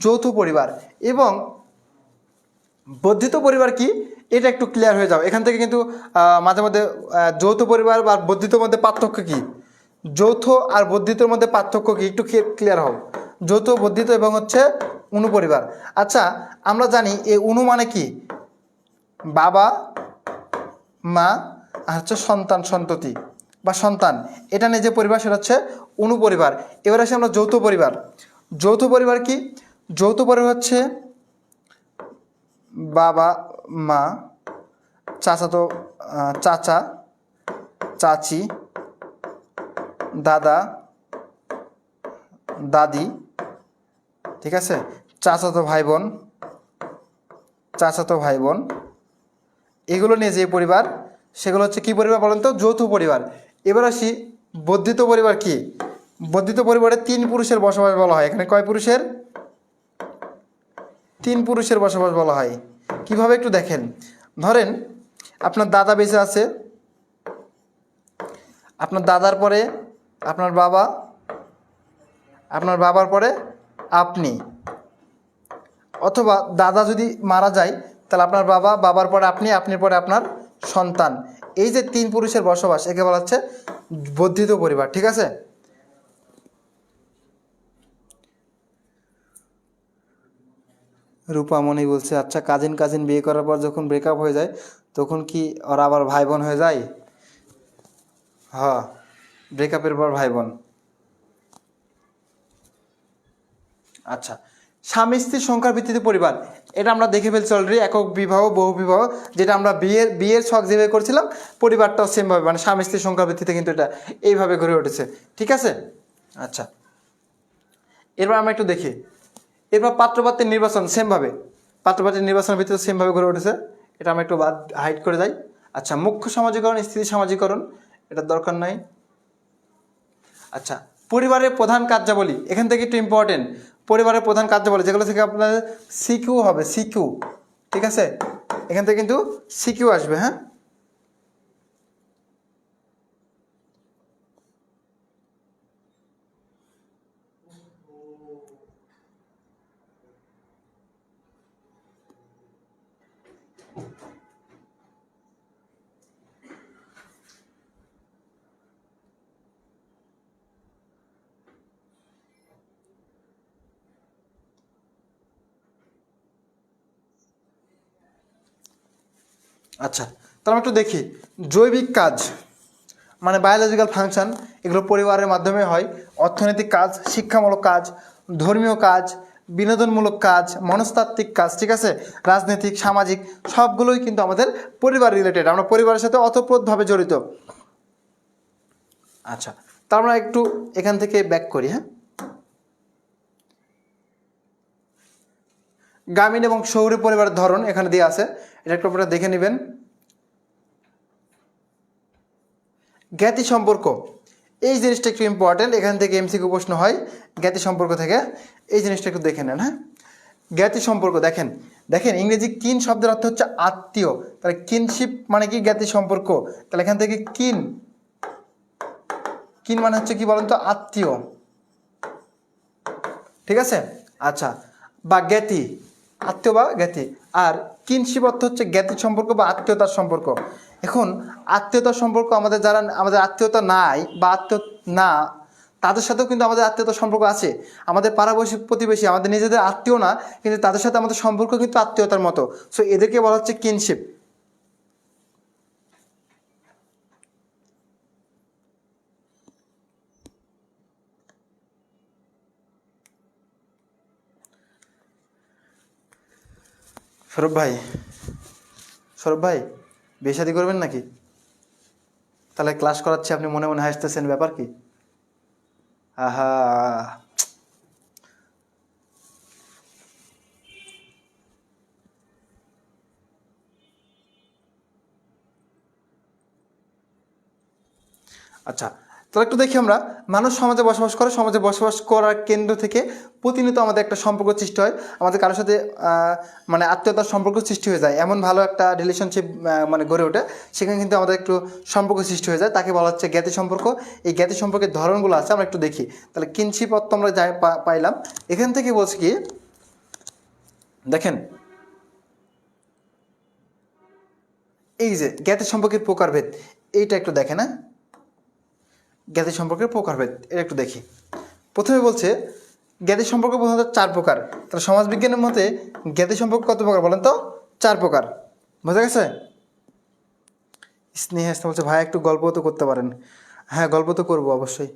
যৌথ পরিবার। এবং বর্ধিত পরিবার কি, এটা একটু ক্লিয়ার হয়ে যাও, এখান থেকে কিন্তু মাঝে মধ্যে যৌথ পরিবার বা বর্ধিতর মধ্যে পার্থক্য কি, যৌথ আর বর্ধিতর মধ্যে পার্থক্য কি, একটু ক্লিয়ার হও। যৌথ, বর্ধিত এবং হচ্ছে অনুপরিবার। আচ্ছা, আমরা জানি এই অনু মানে কি, বাবা মা আর হচ্ছে সন্তান সন্ততি বা সন্তান, এটা নিয়ে যে পরিবার সেটা হচ্ছে অনুপরিবার। এবার আসে আমরা যৌথ পরিবার। যৌথ পরিবার কি, যৌথ পরিবার হচ্ছে বাবা মা, চাচাতো চাচা চাচি, দাদা দাদি, ঠিক আছে, চাচাতো ভাই বোন, চাচাতো ভাই বোন, এগুলো নিয়ে যে পরিবার সেগুলো হচ্ছে কি পরিবার বলেন তো, যৌথ পরিবার। এবার আসি বর্ধিত পরিবার কি, বর্ধিত পরিবারে তিন পুরুষের বসবাস বলা হয়। এখানে কয় পুরুষের, তিন পুরুষের বসবাস বলা হয়। কিভাবে একটু দেখেন, ধরেন আপনার দাদা বেঁচে আছে, আপনার দাদার পরে আপনার বাবা, আপনার বাবার পরে আপনি, অথবা দাদা যদি মারা যায় তাহলে আপনার বাবা, বাবার পরে আপনি, আপনির পরে আপনার সন্তান। এই যে তিন পুরুষের বসবাস একে বলা হচ্ছে বর্ধিত পরিবার, ঠিক আছে। রূপামণি বলছে, আচ্ছা কাজিন কাজিন বিয়ে করার পর যখন ব্রেকআপ হয়ে যায় তখন কি ওরা আবার ভাই বোন হয়ে যায়? হ্যাঁ, ব্রেকআপের পর ভাই বোন। আচ্ছা, স্বামী স্ত্রীর সংখ্যার ভিত্তিতে পরিবার, এটা আমরা দেখে ফেলছি অলরেডি, একক বিবাহ বহু বিবাহ, যেটা আমরা বিয়ের ছক যেভাবে করছিলাম পরিবারটাও সেমভাবে, মানে স্বামী স্ত্রীর সংখ্যার ভিত্তিতে কিন্তু এটা এইভাবে গড়ে উঠেছে, ঠিক আছে। আচ্ছা, এরপর আমরা একটু দেখি, এরপর পাত্রপাত্রের নির্বাচন সেমভাবে, পাত্রপাত্রের নির্বাচনের ভিত্তিতে সেমভাবে গড়ে উঠেছে, এটা আমরা একটু বাদ হাইড করে যাই। আচ্ছা, মুখ্য সামাজিকরণ, স্থিতি সামাজিকরণ, এটার দরকার নাই। আচ্ছা, পরিবারের প্রধান কার্যাবলী, এখান থেকে একটু ইম্পর্টেন্ট, পরিবারের প্রধান কার্যাবলী যেগুলো থেকে আপনাদের সিকিউ হবে, সিকিউ, ঠিক আছে, এখান থেকে কিন্তু সিকিউ আসবে। হ্যাঁ, আচ্ছা, তাহলে আমরা একটু দেখি জৈবিক কাজ মানে বায়োলজিক্যাল ফাংশন, এগুলো পরিবারের মাধ্যমে হয়। অর্থনৈতিক কাজ, শিক্ষামূলক কাজ, ধর্মীয় কাজ, বিনোদনমূলক কাজ, মনস্তাত্ত্বিক কাজ, ঠিক আছে, রাজনৈতিক, সামাজিক, সবগুলোই কিন্তু আমাদের পরিবার রিলেটেড, আমরা পরিবারের সাথে ওতপ্রোতভাবে জড়িত। আচ্ছা, তা আমরা একটু এখান থেকে ব্যাক করি। হ্যাঁ, গ্রামীণ এবং শহুরে পরিবারের ধরন এখানে দিয়ে আছে, এটা একটু আপনারা দেখে নেবেন। জ্ঞাতি সম্পর্ক, এই জিনিসটা একটু ইম্পর্টেন্ট, এখান থেকে এমসিকিউ প্রশ্ন হয় জ্ঞাতি সম্পর্ক থেকে, এই জিনিসটা একটু দেখে নেন। হ্যাঁ, জ্ঞাতি সম্পর্ক দেখেন, দেখেন ইংরেজি কিন শব্দের অর্থ হচ্ছে আত্মীয়, তাহলে কিনশিপ মানে কি জ্ঞাতি সম্পর্ক, তাহলে এখান থেকে কিন, কিন মানে হচ্ছে কি বলেন তো, আত্মীয়, ঠিক আছে। আচ্ছা, বা জ্ঞাতি, আত্মীয় বা জ্ঞাতি, আর কিনশিপ অর্থ হচ্ছে জ্ঞাতি সম্পর্ক বা আত্মীয়তার সম্পর্ক। এখন আত্মীয়তার সম্পর্ক আমাদের যারা আমাদের আত্মীয়তা নাই বা আত্মীয় না, তাদের সাথেও কিন্তু আমাদের আত্মীয়তার সম্পর্ক আছে। আমাদের পাড়াবর্তী প্রতিবেশী আমাদের নিজেদের আত্মীয় না, কিন্তু তাদের সাথে আমাদের সম্পর্ক কিন্তু আত্মীয়তার মতো। সো এদেরকে বলা হচ্ছে কিনশিপ। সৌরভ ভাই, সৌরভ ভাই, বিয়ে শাদী করবেন নাকি? তাহলে ক্লাস করাচ্ছি, আপনি মনে মনে হাসতেছেন, ব্যাপার কি? আহা, আচ্ছা, তাহলে একটু দেখি আমরা, মানুষ সমাজে বসবাস করে, সমাজে বসবাস করার কেন্দ্র থেকে প্রতিনিয়ত আমাদের একটা সম্পর্ক সৃষ্টি হয়, আমাদের কারোর সাথে মানে আত্মীয়তার সম্পর্ক সৃষ্টি হয়ে যায়, এমন ভালো একটা রিলেশনশিপ মানে গড়ে ওঠে, সেখানে কিন্তু আমাদের একটু সম্পর্ক সৃষ্টি হয়ে যায়, তাকে বলা হচ্ছে জ্ঞাতি সম্পর্ক। এই জ্ঞাতি সম্পর্কের ধরনগুলো আছে, আমরা একটু দেখি। তাহলে কিনশিপ অর্থ আমরা যাই পাইলাম, এখান থেকে বলছি কি দেখেন, এই যে জ্ঞাতি সম্পর্কের প্রকারভেদ, এইটা একটু দেখেন। হ্যাঁ, জ্ঞাতি সম্পর্কের প্রকারভেদ এটা একটু দেখি। প্রথমে বলছে জ্ঞাতি সম্পর্ক প্রধানত 4 প্রকার। তাহলে সমাজবিজ্ঞানের মতে জ্ঞাতি সম্পর্ক কত প্রকার বলেন তো? 4 প্রকার। বোঝা গেছে? স্নেহ বলছে ভাই একটু গল্প তো করতে পারেন। হ্যাঁ, গল্প তো করবো অবশ্যই।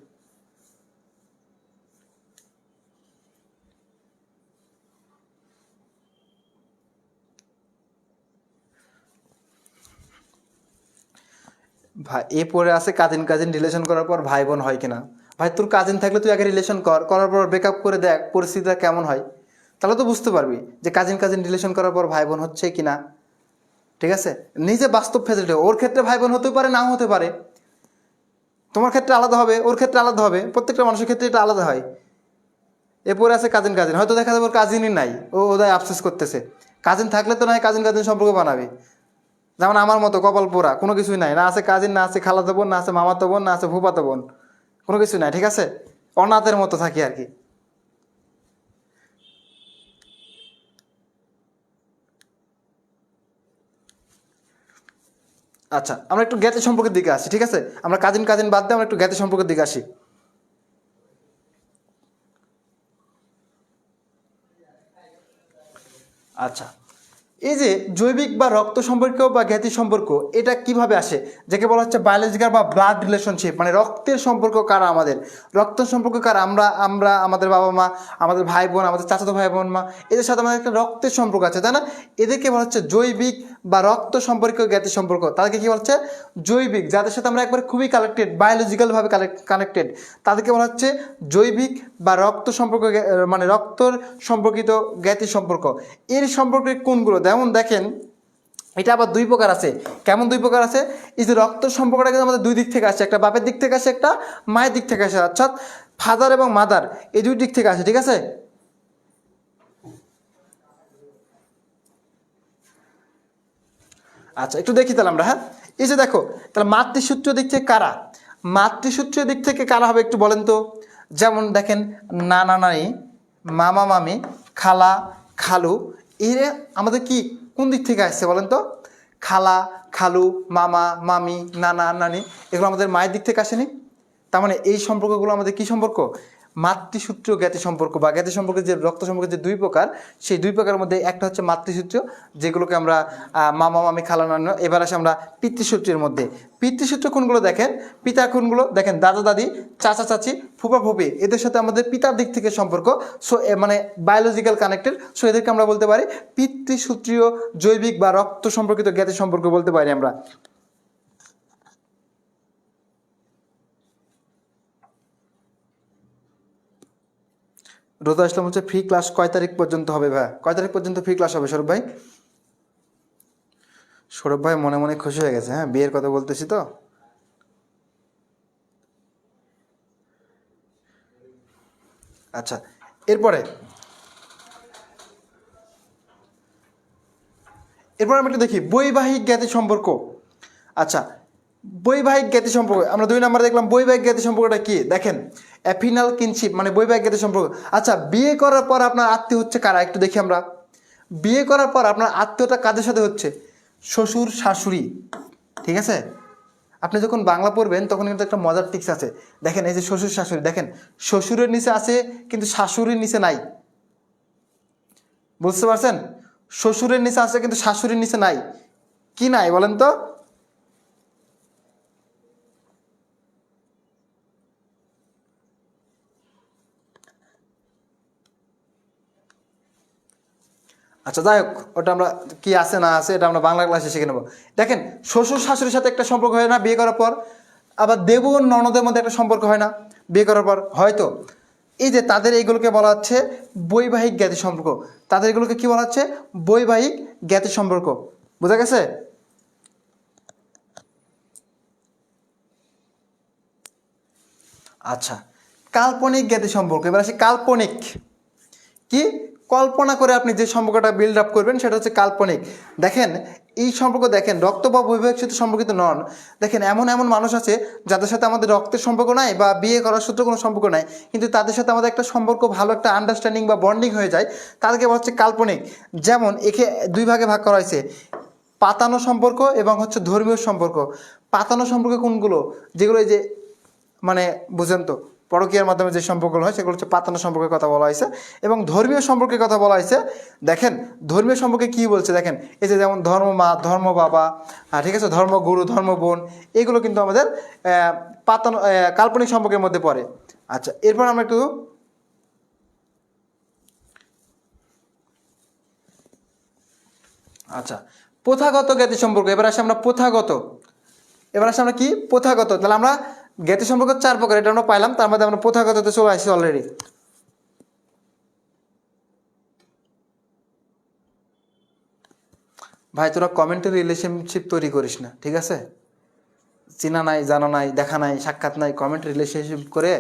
ভাই এ পরে আছে কাজিন কাজিন রিলেশন করার পর ভাই বোন হয় কিনা। ভাই তোর কাজিন থাকলে তুই আগে রিলেশন করার পর ব্রেকআপ করে দেখ পরিস্থিতিটা কেমন হয়, তাহলে তো বুঝতে পারবি যে কাজিন কাজিন রিলেশন করার পর ভাই বোন হচ্ছে কিনা। ঠিক আছে, নিজে বাস্তব ফেসিলিটি, ওর ক্ষেত্রে ভাই বোন হতে পারে, নাও হতে পারে, তোমার ক্ষেত্রে আলাদা হবে, ওর ক্ষেত্রে আলাদা হবে, প্রত্যেকটা মানুষের ক্ষেত্রে এটা আলাদা হয়। এরপরে আছে কাজিন কাজিন, হয়তো দেখা যাবে ওর কাজিনই নাই, ও ওদায় আফসোস করতেছে। কাজিন থাকলে তো নয় কাজিন কাজিন সম্পর্ক বানাবে, যেমন আমার মতো কপাল পোড়া, কোনো কিছুই নাই, না আছে কাজিন, না আছে খালাতো বোন, না আছে মামাতো বোন, না আছে ফুফাতো বোন, কোনো কিছুই নাই। ঠিক আছে, অনাথের মতো থাকি আর কি। আচ্ছা, আমরা একটু জ্ঞাতি সম্পর্কের দিকে আসি। ঠিক আছে, আমরা কাজিন কাজিন বাদ দিয়ে আমরা একটু জ্ঞাতি সম্পর্কের দিকে আসি। আচ্ছা, এই যে জৈবিক বা রক্ত সম্পর্ক বা জ্ঞাতি সম্পর্ক, এটা কিভাবে আসে? যাকে বলা হচ্ছে বায়োলজিক্যাল বা ব্লাড রিলেশনশিপ, মানে রক্তের সম্পর্ক কারা আমাদের, রক্ত সম্পর্ক কারা, আমরা আমরা আমাদের বাবা মা, আমাদের ভাই বোন, আমাদের চাচাতো ভাই বোন মা, এদের সাথে আমাদের একটা রক্তের সম্পর্ক আছে, তাই না? এদেরকে বলা হচ্ছে জৈবিক বা রক্ত সম্পর্ক জ্ঞাতি সম্পর্ক। তাদেরকে কি বলা হচ্ছে? জৈবিক, যাদের সাথে আমরা একবার খুবই কানেক্টেড, বায়োলজিক্যালভাবে কানেক্টেড, তাদেরকে বলা হচ্ছে জৈবিক বা রক্ত সম্পর্ক, মানে রক্তর সম্পর্কিত জ্ঞাতি সম্পর্ক। এর সম্পর্কে কোনগুলো, যেমন দেখেন এটা আবার 2 প্রকার আছে। কেমন 2 প্রকার আছে? এই যে রক্ত সম্পর্কটা কিন্তু আমাদের 2 দিক থেকে আসে, একটা বাপের দিক থেকে আসে, একটা মায়ের দিক থেকে আসে, অর্থাৎ ফাদার এবং মাদার, এই 2 দিক থেকে আসে। ঠিক আছে, আচ্ছা একটু দেখি তাহলে আমরা, হ্যাঁ এই যে দেখো তাহলে মাতৃসূত্র দিক থেকে কারা, মাতৃসূত্রের দিক থেকে কারা হবে একটু বলেন তো। যেমন দেখেন নানা নানি, মামা মামি, খালা খালু, এরা আমাদের কি কোন দিক থেকে আসছে বলেন তো? খালা খালু মামা মামি নানা নানি এগুলো আমাদের মায়ের দিক থেকে আসেনি? তার মানে এই সম্পর্কগুলো আমাদের কি সম্পর্ক? মাতৃসূত্র জ্ঞাতি সম্পর্ক, বা জ্ঞাতি সম্পর্কের যে রক্ত সম্পর্কের যে দুই প্রকার, সেই দুই প্রকারের মধ্যে একটা হচ্ছে মাতৃসূত্র, যেগুলোকে আমরা মামা মামি খালা নানা। এবার আসে আমরা পিতৃসূত্রের মধ্যে। পিতৃসূত্র কোনগুলো দেখেন, পিতা কোনগুলো দেখেন, দাদা দাদি, চাচা চাচি, ফুপা ফুপি, এদের সাথে আমাদের পিতার দিক থেকে সম্পর্ক, সো মানে বায়োলজিক্যাল কানেক্টেড। সো এদেরকে আমরা বলতে পারি পিতৃসূত্রীয় জৈবিক বা রক্ত সম্পর্কিত জ্ঞাতি সম্পর্ক বলতে পারি আমরা। রোজা ইসলাম হচ্ছে ফ্রি ক্লাস কয় তারিখ পর্যন্ত হবে ভাই? কয় তারিখ পর্যন্ত ফ্রি ক্লাস হবে সৌরভ ভাই? সৌরভ ভাই মনে মনে খুশি হয়ে গেছে, হ্যাঁ বিয়ের কথা বলতেছি তো। আচ্ছা এরপরে আমরা একটু দেখি বৈবাহিক জ্ঞাতি সম্পর্ক। আচ্ছা বৈবাহিক জ্ঞাতি সম্পর্ক আমরা 2 নম্বরে দেখলাম। বৈবাহিক জ্ঞাতি সম্পর্কটা কি দেখেন, অ্যাফিনাল কিনশিপ মানে বৈবাহিক জ্ঞাতি সম্পর্ক। আচ্ছা বিয়ে করার পর আপনার আত্মীয় হচ্ছে কারা একটু দেখি আমরা। বিয়ে করার পর আপনার আত্মীয়তা কাদের সাথে হচ্ছে? শ্বশুর শাশুড়ি, ঠিক আছে? আপনি যখন বাংলা পড়বেন তখন কিন্তু একটা মজার টিক্স আছে, দেখেন এই যে শ্বশুর শাশুড়ি, দেখেন শ্বশুরের নিচে আছে কিন্তু শাশুড়ির নিচে নাই, বুঝতে পারছেন? শ্বশুরের নিচে আছে কিন্তু শাশুড়ির নিচে নাই, কি নাই বলেন তো? আচ্ছা যাই হোক, ওটা আমরা কি আছে না আছে এটা আমরা বাংলা ক্লাসে শিখে নেব। দেখেন শ্বশুর শাশুড়ির সাথে একটা সম্পর্ক হয় না বিয়ে করার পর? আবার দেব ও ননদের মধ্যে একটা সম্পর্ক হয় না বিয়ে করার পর? হয়তো। এই যে তাদের এইগুলোকে বলা হচ্ছে বৈবাহিক জ্ঞাতি সম্পর্ক। তাদের এগুলোকে কি বলা হচ্ছে? বৈবাহিক জ্ঞাতি সম্পর্ক। বোঝা গেছে? আচ্ছা কাল্পনিক জ্ঞাতি সম্পর্ক। এবার আসি কাল্পনিক। কি কল্পনা করে আপনি যে সম্পর্কটা বিল্ড আপ করবেন সেটা হচ্ছে কাল্পনিক। দেখেন এই সম্পর্ক, দেখেন রক্ত বা বৈবাহিক সাথে সম্পর্কিত নন। দেখেন এমন এমন মানুষ আছে যাদের সাথে আমাদের রক্তের সম্পর্ক নাই বা বিয়ে করার সূত্রে কোনো সম্পর্ক নাই, কিন্তু তাদের সাথে আমাদের একটা সম্পর্ক, ভালো একটা আন্ডারস্ট্যান্ডিং বা বন্ডিং হয়ে যায়, তাদেরকে বলা হচ্ছে কাল্পনিক। যেমন একে 2 ভাগে ভাগ করা হয়েছে, পাতানো সম্পর্ক এবং হচ্ছে ধর্মীয় সম্পর্ক। পাতানো সম্পর্ক কোনগুলো? যেগুলো এই যে মানে বুঝেন তো, পরকীয়ার মাধ্যমে যে সম্পর্কগুলো হয় সেগুলো হচ্ছে পাতানো সম্পর্কের কথা বলা হয়েছে। এবং ধর্মীয় সম্পর্কের কথা বলা হয়েছে। দেখেন ধর্মীয় সম্পর্কে কী বলছে দেখেন, এই যে যেমন ধর্ম মা, ধর্ম বাবা, ঠিক আছে, ধর্মগুরু, ধর্ম বোন, এগুলো কিন্তু আমাদের পাতানো কাল্পনিক সম্পর্কের মধ্যে পড়ে। আচ্ছা এরপর আমরা একটু আচ্ছা প্রথাগত জ্ঞাতি সম্পর্ক। এবার আসে আমরা প্রথাগত। এবার আসে আমরা কি প্রথাগত। তাহলে আমরা জ্ঞাতি সম্পর্ক 4 প্রকার, এটা আমরা পাইলাম, তার মধ্যে আমরা প্রথাগততে চলে আসছি অলরেডি। ভাই তোরা কমেন্টে রিলেশনশিপ তৈরি করিস না, ঠিক আছে? চেনা নাই, জানা নাই, দেখা নাই, সাক্ষাৎ নাই, কমেন্ট রিলেশনশিপ করে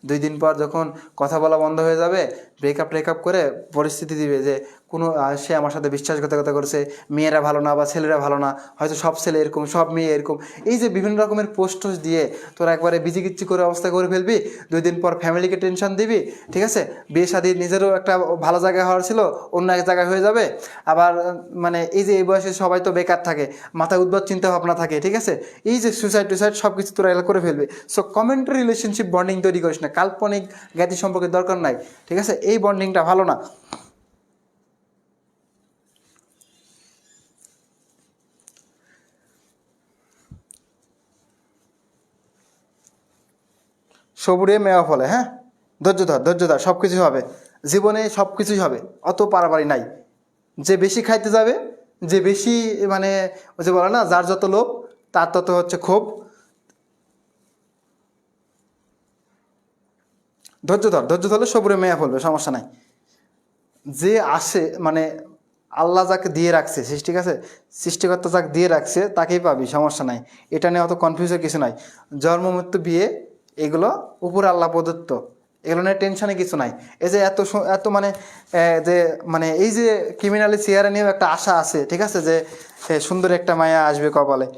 2 দিন পর যখন কথা বলা বন্ধ হয়ে যাবে, ব্রেকআপ করে পরিস্থিতি দিবে যে কোনো সে আমার সাথে বিশ্বাসঘাতকতা করেছে, মেয়েরা ভালো না বা ছেলেরা ভালো না, হয়তো সব ছেলে এরকম, সব মেয়ে এরকম, এই যে বিভিন্ন রকমের পোস্ট দিয়ে তোরা একবারে বিজিকিচ্ছি করে অবস্থা করে ফেলবি। 2 দিন পর ফ্যামিলিকে টেনশন দিবি, ঠিক আছে? বিয়ে শাদী নিজেরও একটা ভালো জায়গায় হওয়ার ছিল, অন্য এক জায়গায় হয়ে যাবে। আবার মানে এই যে এই বয়সে সবাই তো বেকার থাকে, মাথায় উদ্ভট চিন্তা ভাবনা থাকে, ঠিক আছে? এই যে সুইসাইড টুইসাইড সব কিছু তোরা এলা করে ফেলবে। সো কমেন্ট রিলেশনশিপ বন্ডিং তৈরি করিস না, কাল্পনিক জ্ঞাতি সম্পর্কের দরকার নাই, ঠিক আছে? এই বন্ডিংটা ভালো না। সবুরে মেওয়া ফলে, হ্যাঁ ধৈর্য ধর, সব কিছুই হবে জীবনে, সব কিছুই হবে, অত পারাপারি নাই। যে বেশি খাইতে যাবে, যে বেশি মানে ওই যে বলে না, যার যত লোভ তার তত হচ্ছে ক্ষোভ। ধৈর্য ধরলে সবুরে মেয়া ফেলবে, সমস্যা নাই। যে আসে মানে আল্লাহ যাকে দিয়ে রাখছে, ঠিক আছে, সৃষ্টিকর্তা যাকে দিয়ে রাখছে তাকেই পাবি, সমস্যা নাই। এটা নিয়ে অত কনফিউজের কিছু নাই। জন্ম মৃত্যু বিয়ে এগুলো উপরে আল্লাহ প্রদত্ত, এগুলো নিয়ে টেনশনে কিছু নাই। এই যে এত মানে যে মানে এই যে ক্রিমিনালি চেহারা নিয়েও একটা আশা আছে, ঠিক আছে, যে সুন্দর একটা মায়া আসবে কপালে।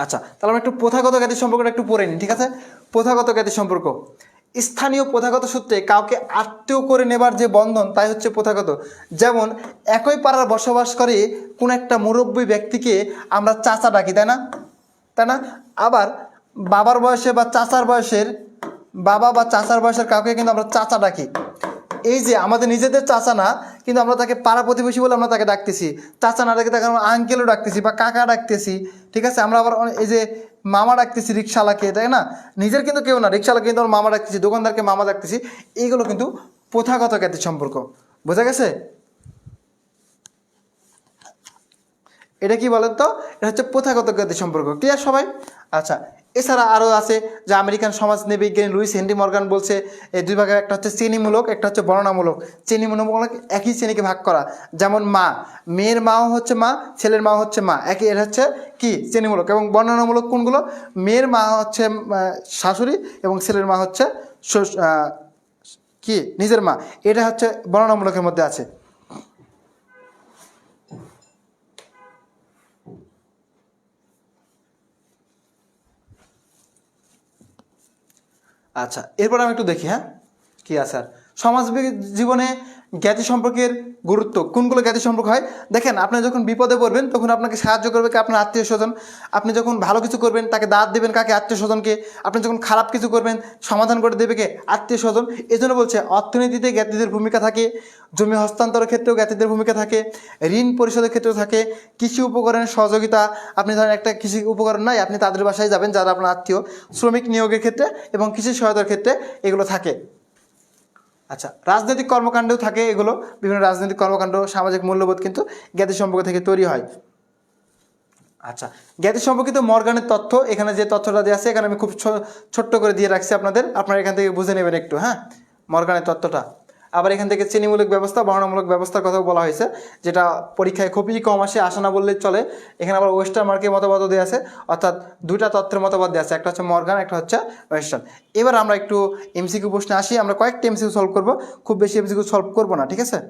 আচ্ছা, তাহলে আমরা একটু প্রথাগত জ্ঞাতি সম্পর্কটা একটু পড়ে নিই, ঠিক আছে। প্রথাগত জ্ঞাতি সম্পর্ক, স্থানীয় প্রথাগত সূত্রে কাউকে আত্মীয় করে নেবার যে বন্ধন, তাই হচ্ছে প্রথাগত। যেমন একই পাড়ার বসবাস করে কোনো একটা মুরব্বী ব্যক্তিকে আমরা চাচা ডাকি, তাই না? তাই না? আবার বাবার বয়সে বা চাচার বয়সের, বাবা বা চাচার বয়সের কাউকে কিন্তু আমরা চাচা ডাকি। এই যে আমাদের নিজেদের চাচা না, কিন্তু আমরা তাকে পাড়া প্রতিবেশী বলে আমরা তাকে ডাকতেছি। চাচা না ডাকে তাকে আমরা আঙ্কেলও ডাকতেছি বা কাকা ডাকতেছি, ঠিক আছে। আমরা আবার এই যে মামা ডাকতেছি রিক্সাওয়ালাকে, তাই না? নিজের কিন্তু কেউ না, রিক্সাওয়ালাকে কিন্তু আমরা মামা ডাকতেছি, দোকানদারকে মামা ডাকতেছি। এইগুলো কিন্তু প্রথাগত জ্ঞাতির সম্পর্ক। বোঝা গেছে? এটা কি বলেন তো? এটা হচ্ছে প্রথাগত জ্ঞাতির সম্পর্ক। ক্লিয়ার সবাই? আচ্ছা, এছাড়া আরও আছে যে আমেরিকান সমাজবিজ্ঞানী লুইস হেনরি মর্গান বলছে এই দুই ভাগে, একটা হচ্ছে শ্রেণীমূলক, একটা হচ্ছে বর্ণনামূলক। শ্রেণীমূলক একই শ্রেণীকে ভাগ করা, যেমন মা, মেয়ের মাও হচ্ছে মা, ছেলের মাও হচ্ছে মা, একই। এটা হচ্ছে কি শ্রেণীমূলক। এবং বর্ণনামূলক কোনগুলো? মেয়ের মা হচ্ছে শাশুড়ি এবং ছেলের মা হচ্ছে কি নিজের মা। এটা হচ্ছে বর্ণনামূলকের মধ্যে আছে। আচ্ছা, এরপর আমি একটু দেখি, হ্যাঁ কি আছে আর সমাজ জীবনে জ্ঞাতি সম্পর্কের গুরুত্ব। কোনগুলো জ্ঞাতি সম্পর্ক হয় দেখেন, আপনি যখন বিপদে পড়বেন তখন আপনাকে সাহায্য করবে কে? আপনার আত্মীয় স্বজন। আপনি যখন ভালো কিছু করবেন তাকে দাঁত দেবেন কাকে? আত্মীয় স্বজনকে। আপনি যখন খারাপ কিছু করবেন সমাধান করে দেবে কে? আত্মীয় স্বজন। এই জন্য বলছে অর্থনীতিতে জ্ঞাতিদের ভূমিকা থাকে, জমি হস্তান্তরের ক্ষেত্রেও জ্ঞাতিদের ভূমিকা থাকে, ঋণ পরিশোধের ক্ষেত্রেও থাকে, কৃষি উপকরণের সহযোগিতা। আপনি ধরেন একটা কৃষি উপকরণ নাই, আপনি তাদের বাসায় যাবেন যারা আপনার আত্মীয়, শ্রমিক নিয়োগের ক্ষেত্রে এবং কৃষি সহায়তার ক্ষেত্রে এগুলো থাকে। আচ্ছা, রাজনৈতিক কর্মকাণ্ডেও থাকে এগুলো। বিভিন্ন রাজনৈতিক কর্মকাণ্ড, সামাজিক মূল্যবোধ কিন্তু জ্ঞাতি সম্পর্ক থেকে তৈরি হয়। আচ্ছা, জ্ঞাতি সম্পর্কিত মর্গানের তথ্য, এখানে যে তথ্যটা দেওয়া আছে এখানে আমি খুব ছোট্ট করে দিয়ে রাখছি আপনাদের, আপনারা এখান থেকে বুঝে নেবেন একটু, হ্যাঁ, মর্গানের তথ্যটা। আবার এখান থেকে শ্রেণীমূলক ব্যবস্থা, বর্ণনামূলক ব্যবস্থার কথাও বলা হয়েছে, যেটা পরীক্ষায় খুবই কম আসে না বললেই চলে। এখানে আবার ওয়েস্টার্ন মার্কের মতবাদও দেওয়া আছে, অর্থাৎ দুইটা তত্ত্বের মতবাদ দেওয়া আছে, একটা হচ্ছে মর্গান, একটা হচ্ছে ওয়েস্টার্ন। এবার আমরা একটু এমসিকিউ প্রশ্নে আসি। আমরা কয়েকটা এমসিকিউ সলভ করবো, খুব বেশি এমসিকিউ সলভ করবো না, ঠিক আছে।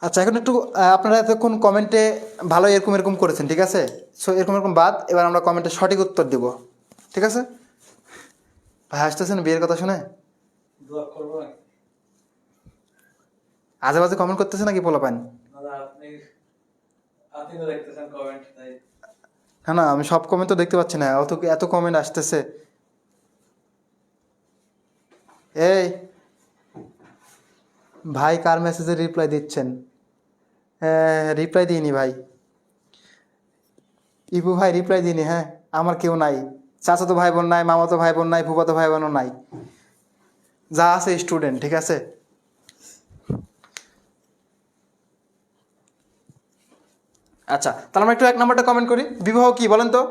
আচ্ছা, এখন একটু আপনারা এতক্ষণ কমেন্টে ভালো এরকম এরকম করেছেন, ঠিক আছে। সো এরকম এরকম বাদ, এবার আমরা কমেন্টে সঠিক উত্তর দিব, ঠিক আছে। ভাই আসতেছেন বিয়ের কথা শুনে? আজে বাজে কমেন্ট করতেছে নাকি পোলাপান? না না, আমি সব কমেন্ট তো দেখতে পাচ্ছি না, এত কমেন্ট আসতেছে। এই ভাই কার মেসেজে রিপ্লাই দিচ্ছেন? রিপ্লাই দিইনি ভাই, ইপু ভাই রিপ্লাই দিইনি। হ্যাঁ, আমার কেউ নাই, চাচাতো ভাই বোন নাই, মামাতো ভাই বোন নাই, ফুফাতো ভাই বোনও নাই, যা আছে স্টুডেন্ট, ঠিক আছে। আচ্ছা, তাহলে আমরা একটু 1 নম্বরটা কমেন্ট করি। বিবাহ কি বলেন তো?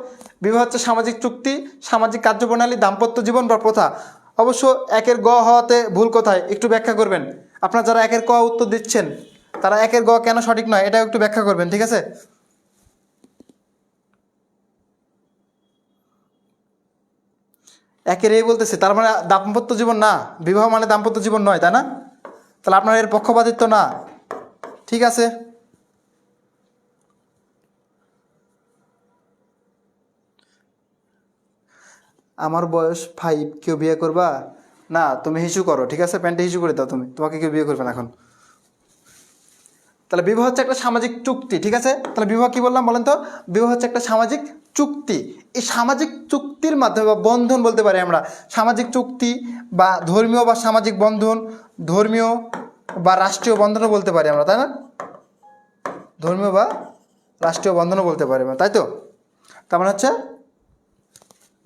বিবাহ হচ্ছে সামাজিক চুক্তি, সামাজিক কার্যপ্রণালী, দাম্পত্য জীবন বা প্রথা। অবশ্য 1-এর গ হওয়াতে ভুল কোথায় একটু ব্যাখ্যা করবেন। আপনারা যারা 1-এর ক উত্তর দিচ্ছেন তারা 1-এর গ কেন সঠিক নয় এটা একটু ব্যাখ্যা করবেন, ঠিক আছে। 1-এর এই বলতেছে, তার মানে দাম্পত্য জীবন না, বিবাহ মানে দাম্পত্য জীবন নয়, তাই না? তাহলে আপনার এর পক্ষপাতিত্ব না, ঠিক আছে। আমার বয়স 5, কেউ বিয়ে করবা? না, তুমি হিসু করো, ঠিক আছে, প্যান্টে হিসু করে দাও তুমি, তোমাকে কেউ বিয়ে করবে না এখন। তাহলে বিবাহ হচ্ছে একটা সামাজিক চুক্তি, ঠিক আছে। তাহলে বিবাহ কি বললাম বলেন তো? বিবাহ হচ্ছে একটা সামাজিক চুক্তি। এই সামাজিক চুক্তির মাধ্যমে বা বন্ধন বলতে পারি আমরা, সামাজিক চুক্তি বা ধর্মীয় বা সামাজিক বন্ধন, ধর্মীয় বা রাষ্ট্রীয় বন্ধনও বলতে পারি আমরা, তাই না? ধর্মীয় বা রাষ্ট্রীয় বন্ধনও বলতে পারি আমরা, তাই তো। তার মানে হচ্ছে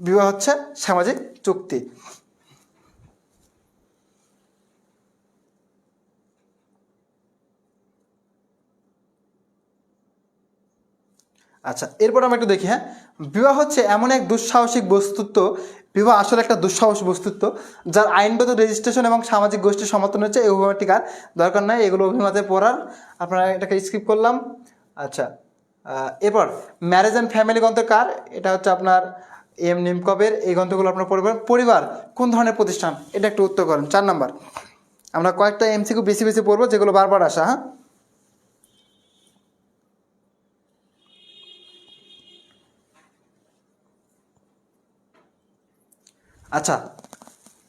বিবাহ হচ্ছে সামাজিক চুক্তি। আচ্ছা, এরপর আমরা একটু দেখি। হ্যাঁ, বিবাহ হচ্ছে এমন এক দুঃসাহসিক বস্তুত্ব, বিবাহ আসলে একটা দুঃসাহস বস্তুত্ব যার আইনগত রেজিস্ট্রেশন এবং সামাজিক গোষ্ঠীর সমর্থন হচ্ছে। এই অভিমতটিকার দরকার নাই, এগুলো অভিমতে পড়ার, আপনারা এটাকে স্কিপ করলাম। আচ্ছা, এরপর ম্যারেজ অ্যান্ড ফ্যামিলি গ্রন্থ কার? এটা হচ্ছে আপনার এম নিমকবের। এই গ্রন্থগুলো আপনার পড়বেন। পরিবার কোন ধরনের প্রতিষ্ঠান? এটা একটু উত্তর করেন। 4 নম্বর। আমরা কয়েকটা এমসিকিউ বেশি বেশি পড়বো যেগুলো বারবার আসা। হ্যাঁ, আচ্ছা,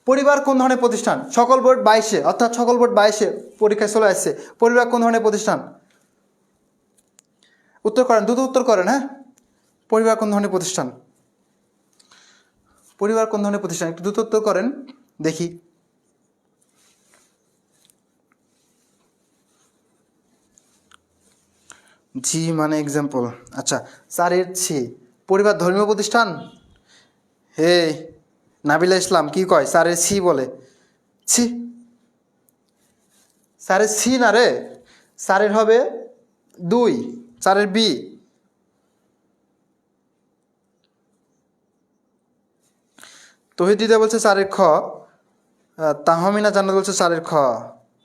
পরিবার কোন ধরনের প্রতিষ্ঠান? সকল বোর্ড 22-এ, অর্থাৎ সকল বোর্ড 22-এ পরীক্ষায় চলে আসছে। পরিবার কোন ধরনের প্রতিষ্ঠান? উত্তর করেন, দ্রুত উত্তর করেন। হ্যাঁ, পরিবার কোন ধরনের প্রতিষ্ঠান? পরিবার কোন ধরনের প্রতিষ্ঠান? একটু দ্রুত উত্তর করেন দেখি। জি মানে এক্সাম্পল। আচ্ছা, 4-এর ছি, পরিবার ধর্মীয় প্রতিষ্ঠান? হে নাবিলা ইসলাম কি কয়? 4-এর ছি বলে। ছি, 4-এর ছি না রে, 4-এর হবে 2, 4-এর বি। তহিদিদা বলছে 4-এর খ, তাহমিনা জান্নাত বলছে 4-এর খ।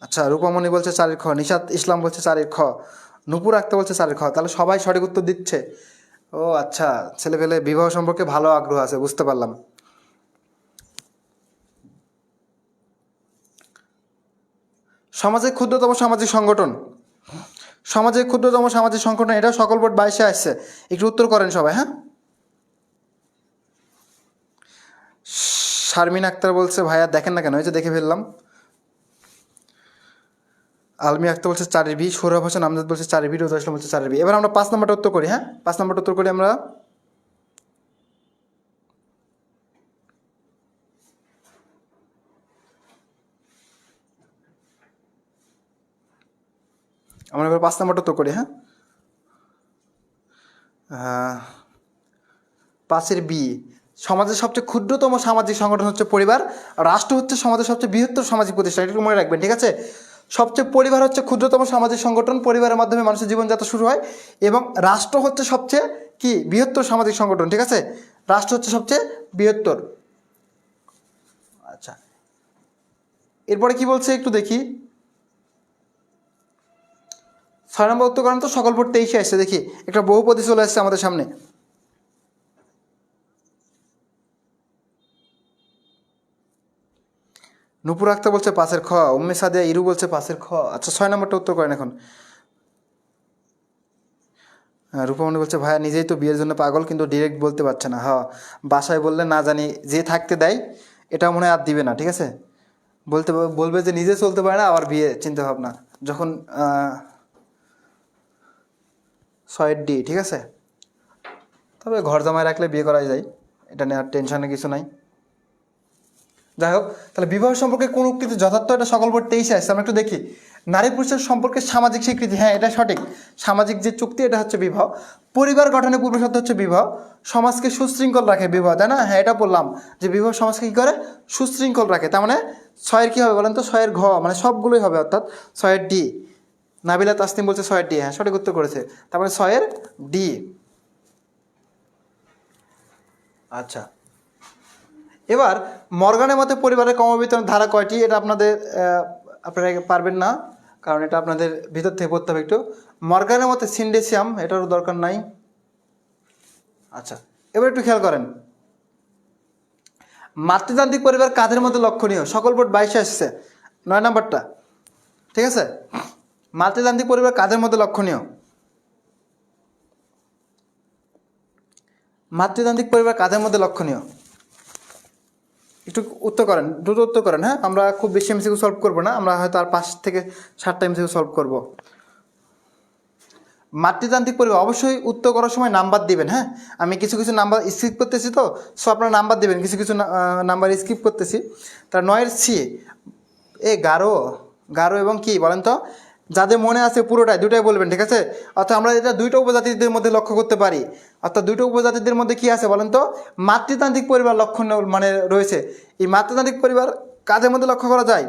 আচ্ছা, রূপামণি বলছে 4-এর খ, নিশাত ইসলাম বলছে 4-এর খ, নূপুর আক্তার বলছে 4-এর খ। তাহলে সবাই সঠিক উত্তর দিচ্ছে। ও আচ্ছা, ছেলেপেলে বিবাহ সম্পর্কে ভালো আগ্রহ আছে, বুঝতে পারলাম। সমাজের ক্ষুদ্রতম সামাজিক সংগঠন? সমাজের ক্ষুদ্রতম সামাজিক সংগঠন, এটা সকল বোর্ড 22-এ আসছে। একটু উত্তর করেন সবাই। হ্যাঁ, শারমিন আক্তার বলছে ভাইয়া দেখেন না কেন? এই যে দেখে ফেললাম। আলমি আক্তার বলছে 4-এর বি, সৌরভ হোসেন আমজাদ বলছে 4-এর বি, রোজা ইসলাম বলছে 4-এর বি। এবার আমরা 5 নম্বরটা উত্তর করি। হ্যাঁ, 5 নম্বরটা উত্তর করি আমরা। আমরা এবার 5 নম্বরটা উত্তর করি। হ্যাঁ, 5-এর বি, সমাজের সবচেয়ে ক্ষুদ্রতম সামাজিক সংগঠন হচ্ছে পরিবার। রাষ্ট্র হচ্ছে সমাজের সবচেয়ে বৃহত্তর সামাজিক প্রতিষ্ঠান, এটা একটু মনে রাখবেন, ঠিক আছে? সবচেয়ে পরিবার হচ্ছে ক্ষুদ্রতম সামাজিক সংগঠন, পরিবারের মাধ্যমে মানুষের জীবনযাত্রা শুরু হয়। এবং রাষ্ট্র হচ্ছে সবচেয়ে কি বৃহত্তর সামাজিক সংগঠন, ঠিক আছে? রাষ্ট্র হচ্ছে সবচেয়ে বৃহত্তর। আচ্ছা, এরপরে কি বলছে একটু দেখি। 6 নম্বর উত্তর করেন তো। সকল বোর্ড 23-এ আসছে। দেখি, একটা বহুপদী চলে আসছে আমাদের সামনে। নূপুর আক্তার বলছে 5-এর খ, উম্মে সাদিয়া ইরু বলছে 5-এর খ। আচ্ছা, 6 নম্বরটা উত্তর করেন এখন। রূপমণি বলছে ভাইয়া নিজেই তো বিয়ের জন্য পাগল, কিন্তু ডিরেক্ট বলতে পারছে না। হ্যাঁ, বাসায় বললে না জানি যে থাকতে দেয়, এটা মনে হয় আর দিবে না, ঠিক আছে? বলতে বলবে যে নিজে চলতে পারে না, আবার বিয়ে চিন্তা ভাবনা। যখন 6-এর ডি, ঠিক আছে? তবে ঘর জামাই রাখলে বিয়ে করাই যায়, এটা নিয়ে আর টেনশনের কিছু নাই। যাই হোক, তাহলে বিবাহ সম্পর্কে কোন উক্তিতে যথার্থ? এটা সকল বোর্ড 23-এ আসছে। আমরা একটু দেখি। নারী পুরুষের সম্পর্কে সামাজিক স্বীকৃতি, হ্যাঁ এটা সঠিক। সামাজিক যে চুক্তি, এটা হচ্ছে বিবাহ। পরিবার গঠনের পূর্বশর্ত হচ্ছে বিবাহ। সমাজকে সুশৃঙ্খল রাখে বিবাহ, তাই না? হ্যাঁ, এটা বললাম যে বিবাহ সমাজকে কী করে? সুশৃঙ্খল রাখে। তার মানে 6-এর কী হবে বলেন তো? 6-এর ঘ, মানে সবগুলোই হবে, অর্থাৎ 6-এর ডি। নাবিলা তাসনিম বলছে 6-এর ডি। হ্যাঁ, সঠিক উত্তর করেছে। তার মানে 6-এর ডি। আচ্ছা, এবার মর্গানের মতে পরিবারের ক্রমবিতরণ ধারা কয়টি? এটা আপনাদের আপনারা পারবেন না, কারণ এটা আপনাদের ভিতর থেকে পড়তে হবে একটু। মর্গানের মতে সিন্ডেসিয়াম, এটারও দরকার নাই। আচ্ছা, এবার একটু খেয়াল করেন। মাতৃতান্ত্রিক পরিবার কাদের মধ্যে লক্ষণীয়? সকল বোর্ড 22-এ আসছে। 9 নম্বরটা, ঠিক আছে? মাতৃতান্ত্রিক পরিবার কাদের মধ্যে লক্ষণীয়? মাতৃতান্ত্রিক পরিবার কাদের মধ্যে লক্ষণীয়? একটু উত্তর করেন, দ্রুত উত্তর করেন। হ্যাঁ, আমরা খুব বেশি এমসিকিউ সলভ করবো না, আমরা হয়তো আর 5 থেকে 7টা এমসিকিউ সলভ করব। মাতৃতান্ত্রিক পরিবার অবশ্যই উত্তর করার সময় নাম্বার দিবেন। হ্যাঁ, আমি কিছু কিছু নাম্বার স্কিপ করতেছি, তো সো আপনারা নাম্বার দিবেন, কিছু কিছু নাম্বার স্কিপ করতেছি। তার 9-এর সি, গারো, গারো এবং কি বলেন তো? যাদের মনে আছে পুরোটাই দুটাই বলবেন, ঠিক আছে? অর্থাৎ আমরা এটা দুইটা উপজাতিদের মধ্যে লক্ষ্য করতে পারি। অর্থাৎ দুটো উপজাতিদের মধ্যে কি আছে বলেন তো? মাতৃতান্ত্রিক পরিবার লক্ষণ মানে রয়েছে। এই মাতৃতান্ত্রিক পরিবার কাদের মধ্যে লক্ষ্য করা যায়?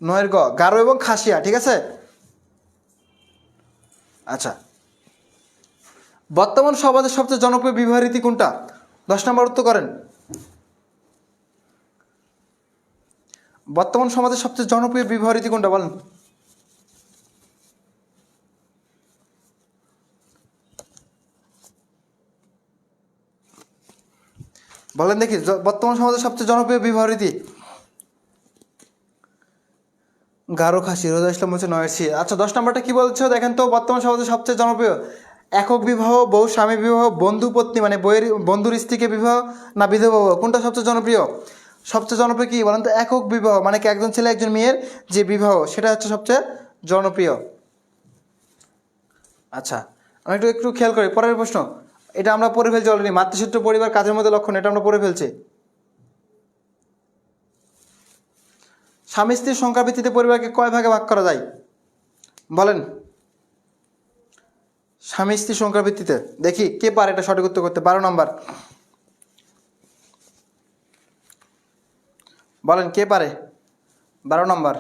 9 গ গারো এবং খাসিয়া, ঠিক আছে? আচ্ছা, বর্তমান সমাজের সবচেয়ে জনপ্রিয় বিবাহ রীতি কোনটা? 10 নম্বর উত্তর করেন। বর্তমান সমাজের সবচেয়ে জনপ্রিয় বিবাহ রীতি কোনটা বলেন? বলেন দেখি, বর্তমান সমাজের সবচেয়ে জনপ্রিয় বিবাহ রীতি? গারো খাসি, রোজা ইসলাম হচ্ছে 9 আচ্ছা, 10 নম্বরটা কি বলছো দেখেন তো? বর্তমান সমাজে সবচেয়ে জনপ্রিয় একক বিবাহ, বউ স্বামী বিবাহ, বন্ধু পত্নী মানে বইয়ের বন্ধুর স্ত্রীকে বিবাহ, না বিধবা বিবাহ, কোনটা সবচেয়ে জনপ্রিয়? সবচেয়ে জনপ্রিয় কি বলেন তো? একক বিবাহ, মানে কি একজন ছেলে একজন মেয়ের যে বিবাহ, সেটা হচ্ছে সবচেয়ে জনপ্রিয়। আচ্ছা, আমি একটু একটু খেয়াল করি পরের প্রশ্ন। এটা আমরা পড়ে ফেলছি অলরেডি, মাতৃসূত্র পরিবার কাজের মধ্যে লক্ষণ, এটা আমরা পড়ে ফেলছি। স্বামী স্ত্রীর সংখ্যার ভিত্তিতে পরিবারকে কয় ভাগে ভাগ করা যায় বলেন? স্বামী স্ত্রীর সংখ্যার ভিত্তিতে, দেখি কে পারে এটা সঠিক উত্তর করতে। 12 নম্বর বলেন, কে পারে? 12 নম্বর।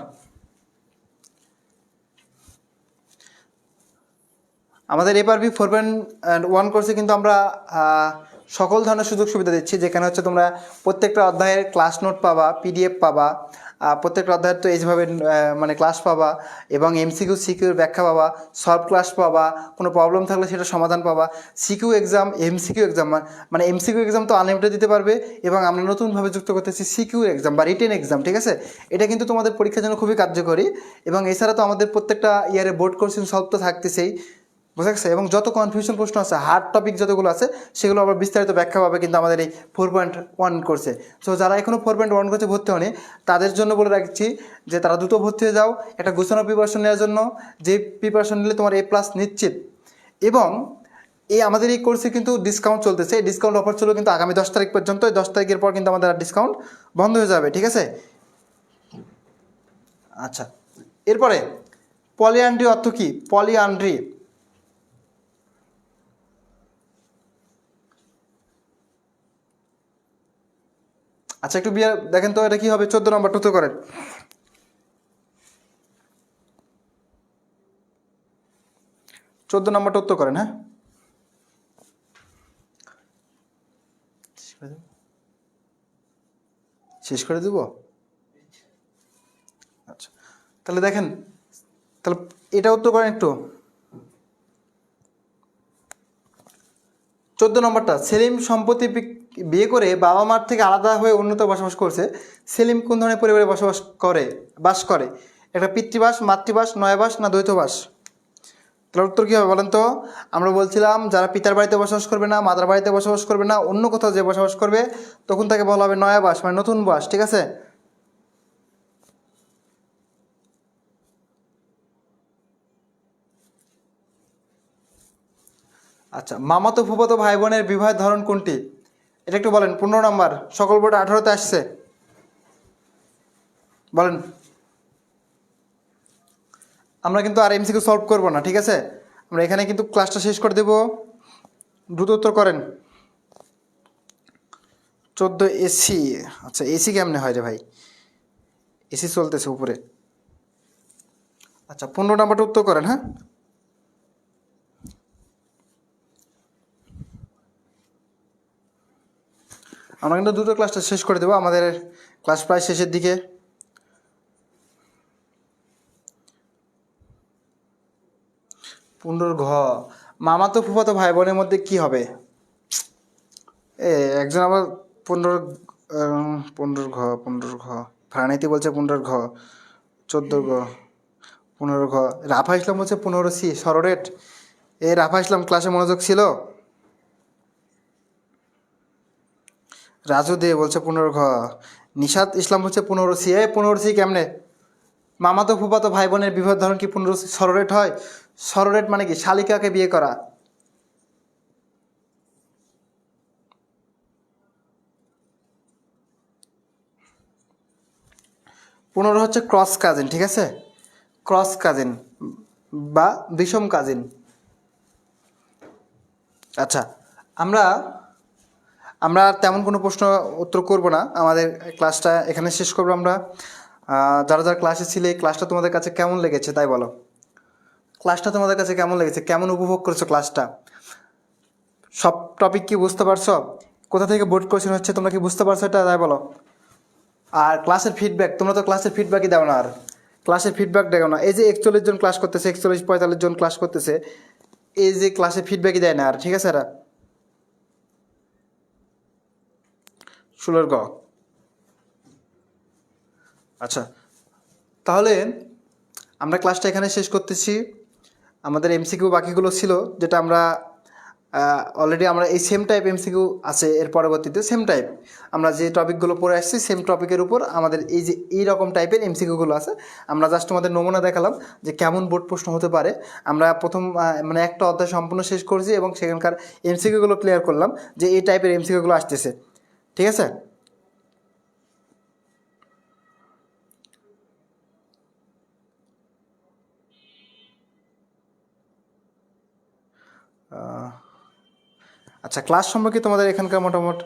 আমাদের এপারভি 4.1 কোর্সে কিন্তু আমরা সকল ধরনের সুযোগ সুবিধা দিচ্ছি, যেখানে হচ্ছে তোমরা প্রত্যেকটা অধ্যায়ের ক্লাস নোট পাবা, পিডিএফ পাবা, প্রত্যেকটা অধ্যায়ের তো এইভাবে মানে ক্লাস পাবা, এবং এমসিকিউ সিকিউর ব্যাখ্যা পাবা, সলভ ক্লাস পাবা, কোনো প্রবলেম থাকলে সেটা সমাধান পাবা, সিকিউ এক্সাম, এমসিকিউ এক্সাম, মানে এমসিকিউ এক্সাম তো আনলিমিটেড দিতে পারবে, এবং আমরা নতুনভাবে যুক্ত করতেছি সিকিউ এক্সাম বা রিটেন এক্সাম, ঠিক আছে? এটা কিন্তু তোমাদের পরীক্ষার জন্য খুবই কার্যকরী। এবং এছাড়া তো আমাদের প্রত্যেকটা ইয়ারে বোর্ড কোশ্চেন সলভ তো থাকতেছেই, বুঝা গেছে? এবং যত কনফিউশন প্রশ্ন আছে, হার্ড টপিক যতগুলো আছে, সেগুলো আবার বিস্তারিত ব্যাখ্যা পাবে কিন্তু আমাদের এই 4.1 কোর্সে। সো যারা এখনও 4.1 কোর্সে ভর্তি হয়নি, তাদের জন্য বলে রাখছি যে তারা দ্রুত ভর্তি হয়ে যাও একটা গোছানো প্রিপারেশন নেওয়ার জন্য, যে প্রিপারেশন নিলে তোমার A+ নিশ্চিত। এবং আমাদের এই কোর্সে কিন্তু ডিসকাউন্ট চলতেছে, এই ডিসকাউন্ট অফার ছিল কিন্তু আগামী 10 তারিখ পর্যন্ত। এই 10 তারিখের পর কিন্তু আমাদের আর ডিসকাউন্ট বন্ধ হয়ে যাবে, ঠিক আছে? আচ্ছা, এরপরে পলিআন্ড্রি অর্থ কী? পলিআন্ড্রি, আচ্ছা একটু বিয়ে দেখেন তো, এটা কি হবে? 14 নম্বরটা তো করেন। 14 নম্বরটা উত্তর করেন। হ্যাঁ, শেষ করে দেব। আচ্ছা, তাহলে দেখেন, তাহলে এটা উত্তর করেন একটু। 14 নম্বরটা, সেলিম সম্পত্তি বিয়ে করে বাবা মার থেকে আলাদা হয়ে অন্যত্র বসবাস করছে। সেলিম কোন ধরনের পরিবারে বাস করে? একটা পিতৃবাস, মাতৃবাস, নয়বাস, না দ্বৈতবাস? তাহলে উত্তর কী হবে বলেন তো? আমরা বলছিলাম যারা পিতার বাড়িতে বসবাস করবে না, মাতার বাড়িতে বসবাস করবে না, অন্য কোথাও যে বসবাস করবে, তখন তাকে বলা হবে নয়াবাস, মানে নতুন বাস, ঠিক আছে? আচ্ছা, মামাতো ফুফাতো ভাই বোনের বিবাহের ধরন কোনটি? এটা একটু বলেন। 15 নম্বর, সকল বোর্ডে 18তে আসছে, বলেন। আমরা কিন্তু আর এমসিকিউ সলভ করবো না, ঠিক আছে? আমরা এখানে কিন্তু ক্লাসটা শেষ করে দেব, দ্রুত উত্তর করেন। 14 এসি, আচ্ছা এসি কেমনে হয় রে ভাই? এসি চলতেছে উপরে। আচ্ছা, 15 নম্বরটা উত্তর করেন। হ্যাঁ, আমরা কিন্তু দ্রুত ক্লাসটা শেষ করে দেবো, আমাদের ক্লাস প্রায় শেষের দিকে। 15 ঘ, মামাতো ফুফাতো ভাই বোনের মধ্যে কি হবে? একজন আবার 15, 15 ঘ ফ্রানেতি বলছে 15 ঘ, 14 ঘ, 15 ঘ। রাফা ইসলাম বলছে 15C সরোরেট। রাফা ইসলাম ক্লাসে মনোযোগ ছিল? রাজু দে বলছে 15 ঘ। নিশাত ইসলাম হচ্ছে 15C। 15C কেমনে? মামাতো ফুফাতো ভাই বোনের বিবাহ ধরন কি 15C সরোরেট হয়? সরোরেট মানে কি? শালিকাকে বিয়ে করা। 15 হচ্ছে ক্রস কাজিন, ঠিক আছে, ক্রস কাজিন বা বিষম কাজিন। আচ্ছা, আমরা আমরা তেমন কোনো প্রশ্ন উত্তর করব না, আমাদের ক্লাসটা এখানে শেষ করবো আমরা। যারা যারা ক্লাসে ছিলে এই ক্লাসটা তোমাদের কাছে কেমন লেগেছে তাই বলো। ক্লাসটা তোমাদের কাছে কেমন লেগেছে, কেমন উপভোগ করেছো ক্লাসটা? সব টপিক কি বুঝতে পারছো? কোথা থেকে বোর্ড কোয়েশ্চেন হচ্ছে তোমরা কি বুঝতে পারছো এটা তাই বলো। আর ক্লাসের ফিডব্যাক, তোমরা তো ক্লাসের ফিডব্যাকই দাও না, আর ক্লাসের ফিডব্যাক দেখো না। এই যে 41 জন ক্লাস করতেছে, 41-45 জন ক্লাস করতেছে, এই যে ক্লাসে ফিডব্যাকই দেয় না আর, ঠিক আছে এরা। 16 গ। আচ্ছা, তাহলে আমরা ক্লাসটা এখানে শেষ করতেছি। আমাদের এমসিকিউ বাকিগুলো ছিল, যেটা আমরা অলরেডি আমরা এই সেম টাইপ এমসিকিউ আছে এর পরবর্তীতে, সেম টাইপ আমরা যে টপিকগুলো পড়ে আসছি সেম টপিকের উপর আমাদের এই যে এইরকম টাইপের এমসিকিউগুলো আছে। আমরা জাস্ট তোমাদের নমুনা দেখালাম যে কেমন বোর্ড প্রশ্ন হতে পারে। আমরা প্রথম মানে একটা অধ্যায় সম্পূর্ণ শেষ করেছি এবং সেখানকার এমসিকিউগুলো ক্লিয়ার করলাম যে এই টাইপের এমসিকিউগুলো আসতেছে, ঠিক আছে। আচ্ছা, ক্লাস সম্পর্কে তোমাদের এখানকার মোটামুটি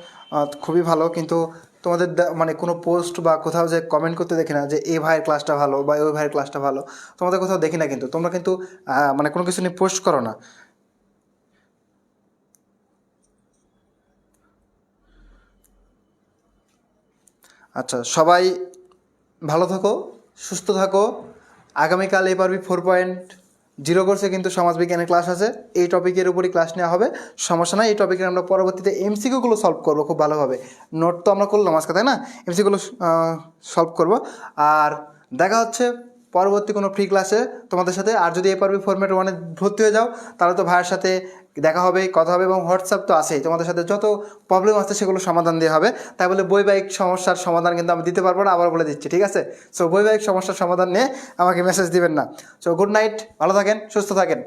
খুবই ভালো, কিন্তু তোমাদের মানে কোনো পোস্ট বা কোথাও যে কমেন্ট করতে দেখি না যে এ ভাইয়ের ক্লাসটা ভালো বা ওই ভাইয়ের ক্লাসটা ভালো, তোমাদের কোথাও দেখি না, কিন্তু তোমরা কিন্তু মানে কোনো কিছু নিয়ে পোস্ট করো না। আচ্ছা, সবাই ভালো থাকো, সুস্থ থাকো। আগামীকাল এপারবি 4.0 কোর্সে কিন্তু সমাজবিজ্ঞানের ক্লাস আছে, এই টপিকের উপরই ক্লাস নেওয়া হবে। সমস্যা নাই, এই টপিকের আমরা পরবর্তীতে এমসিকিউগুলো সলভ করবো খুব ভালোভাবে। নোট তো আমরা করলাম আজকে, তাই না? এমসিকিউগুলো সলভ করব। আর দেখা হচ্ছে পরবর্তী কোনো ফ্রি ক্লাসে তোমাদের সাথে। আর যদি এপারবি ফরম্যাট 1-এ ভর্তি হয়ে যাও তাহলে তো ভাইয়ের সাথে দেখা হবে, কথা হবে, এবং হোয়াটসঅ্যাপ তো আছেই, তোমাদের সাথে যত প্রবলেম আছে সেগুলো সমাধান দেওয়া হবে। তাই বলে বৈবাহিক সমস্যার সমাধান কিন্তু আমি দিতে পারবো না, আবার বলে দিচ্ছি, ঠিক আছে। সো বৈবাহিক সমস্যার সমাধান নিয়ে আমাকে মেসেজ দিবেন না। সো গুড নাইট, ভালো থাকেন, সুস্থ থাকেন।